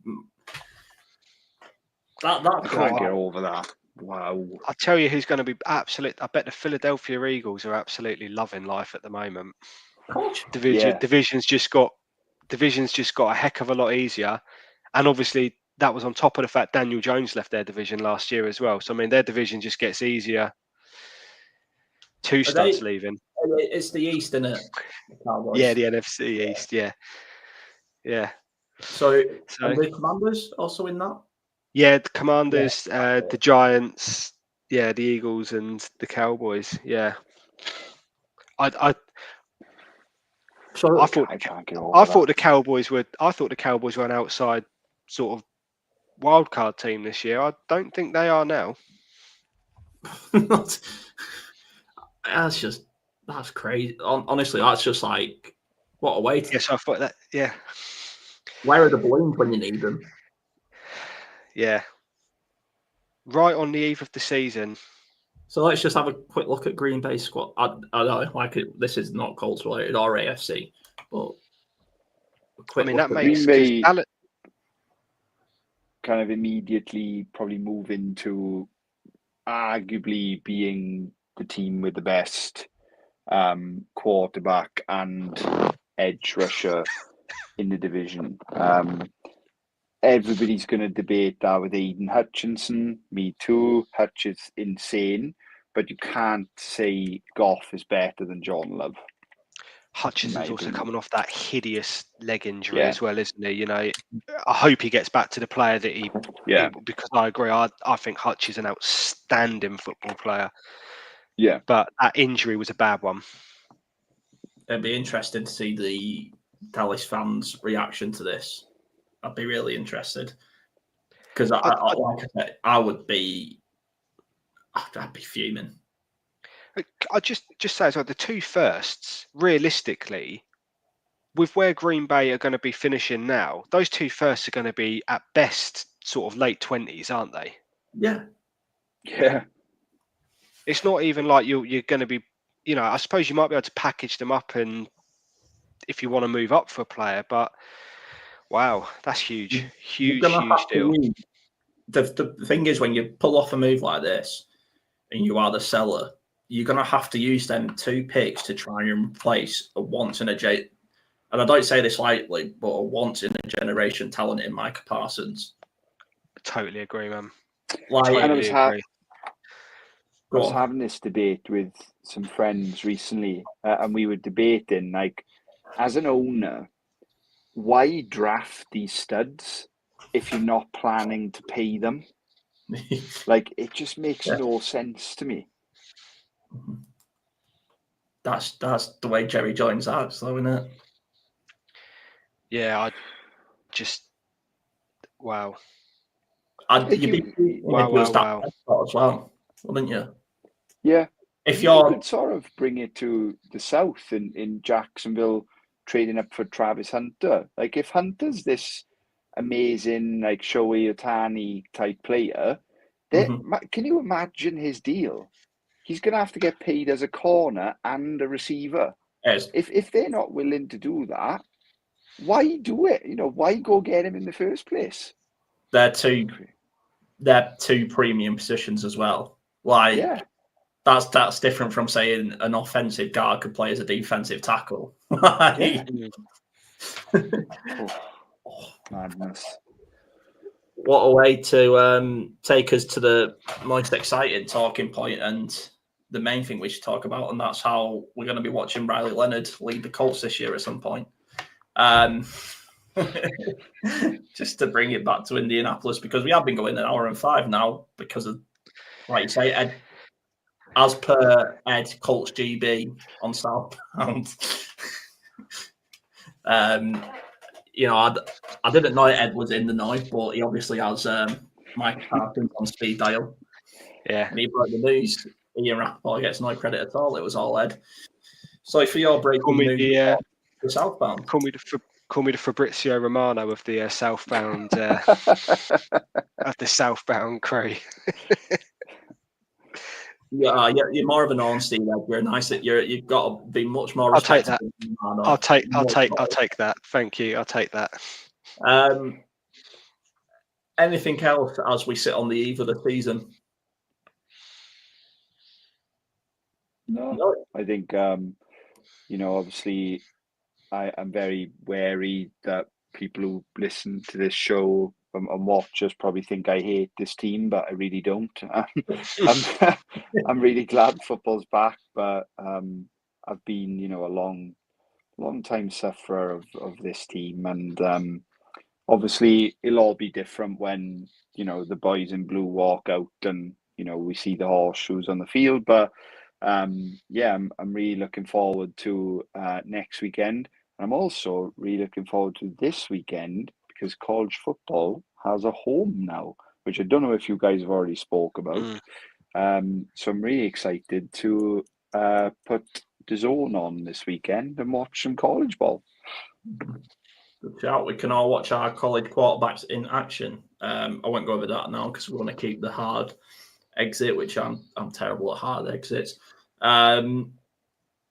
I can't get over that. Wow. I'll tell you who's going to be absolute. I bet the Philadelphia Eagles are absolutely loving life at the moment. Coach. Division's just got a heck of a lot easier, and obviously that was on top of the fact Daniel Jones left their division last year as well. So I mean, their division just gets easier. 2 studs leaving. It's the East, isn't it? Yeah, the NFC East. Yeah. So are the Commanders also in that? Yeah, the Commanders, the Giants, the Eagles, and the Cowboys. Yeah. I thought the Cowboys were an outside sort of wild card team this year. I don't think they are now. That's crazy. Honestly, that's just like what a way to. Yes, I thought that. Yeah. Where are the balloons when you need them? Yeah. Right on the eve of the season. So let's just have a quick look at Green Bay squad. I know, this is not Colts related or AFC, but that makes Green Bay kind of immediately probably move into arguably being the team with the best quarterback and edge rusher in the division. Everybody's going to debate that with Aiden Hutchinson. Me too. Hutch is insane, but you can't say Goff is better than Jordan Love. Hutchinson's also coming off that hideous leg injury as well, isn't he? You know, I hope he gets back to the player that he because I agree. I think Hutch is an outstanding football player. Yeah. But that injury was a bad one. It'd be interesting to see the Dallas fans' reaction to this. I'd be really interested. Because like I said, I'd be fuming. I just say as well, the 2 firsts, realistically, with where Green Bay are going to be finishing now, those 2 firsts are going to be at best sort of late 20s, aren't they? Yeah. Yeah. It's not even like you're going to be, I suppose you might be able to package them up and if you want to move up for a player, but wow, that's huge. Huge deal. The thing is, when you pull off a move like this and you are the seller, you're going to have to use them 2 picks to try and replace a once-in-a-generation, and I don't say this lightly, but a once-in-a-generation talent in Micah Parsons. Totally agree, man. I was having this debate with some friends recently, and we were debating, like, as an owner, why draft these studs if you're not planning to pay them? Like, it just makes no sense to me. That's the way Jerry Jones acts, though, isn't it? Yeah, I just wow. Wow as well, wouldn't you? Yeah. If you could sort of bring it to the South in Jacksonville, trading up for Travis Hunter. Like, if Hunter's this amazing, like, Shohei Ohtani type player, can you imagine his deal? He's going to have to get paid as a corner and a receiver. Yes. If they're not willing to do that, why do it? Why go get him in the first place? They're two premium positions as well. That's different from saying an offensive guard could play as a defensive tackle. Madness. What a way to take us to the most exciting talking point and the main thing we should talk about, and that's how we're going to be watching Riley Leonard lead the Colts this year at some point. Just to bring it back to Indianapolis, because we have been going an hour and 5 now because of, like you say, Ed, as per Ed, Colts GB on Southbound. I didn't know Ed was in the know, but he obviously has Mike Parsons on speed dial. Yeah. And he broke the news. Ian Rappaport gets no credit at all. It was all Ed. So for your breaking news, the Southbound. Call me the Fabrizio Romano of the Southbound of the Southbound crew. Yeah, you're more of an honesty. You're nice. You've got to be much more. I'll take that. Romano. I'll take that. Thank you. I'll take that. Anything else as we sit on the eve of the season? No. I think obviously I'm very wary that people who listen to this show and watch us probably think I hate this team, but I really don't. I'm really glad football's back, but I've been a long time sufferer of this team, and obviously it'll all be different when the boys in blue walk out and we see the horseshoes on the field, but I'm really looking forward to next weekend. I'm also really looking forward to this weekend because college football has a home now, which I don't know if you guys have already spoke about. So I'm really excited to put the zone on this weekend and watch some college ball. Good shout. We can all watch our college quarterbacks in action. I won't go over that now because we want to keep the hard exit, which I'm terrible at hard exits.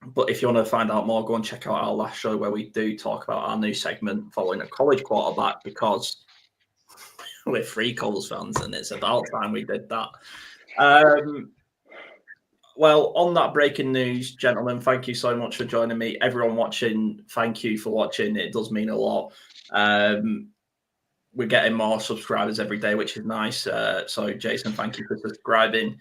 But if you want to find out more, go and check out our last show where we do talk about our new segment following a college quarterback, because we're free Coles fans and it's about time we did that. Well, on that breaking news, gentlemen, thank you so much for joining me. Everyone watching, thank you for watching. It does mean a lot. We're getting more subscribers every day, which is nice. So, Jason, thank you for subscribing.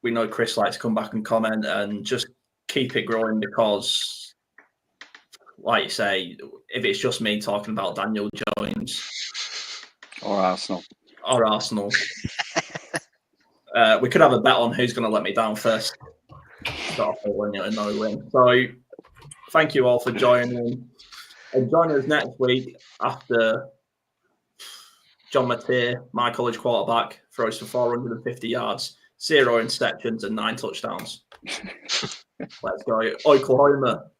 We know Chris likes to come back and comment and just keep it growing because, like you say, if it's just me talking about Daniel Jones or Arsenal, we could have a bet on who's going to let me down first. So, thank you all for joining. And join us next week after John Mateer, my college quarterback, throws for 450 yards, 0 interceptions, and 9 touchdowns. Let's go, Oklahoma.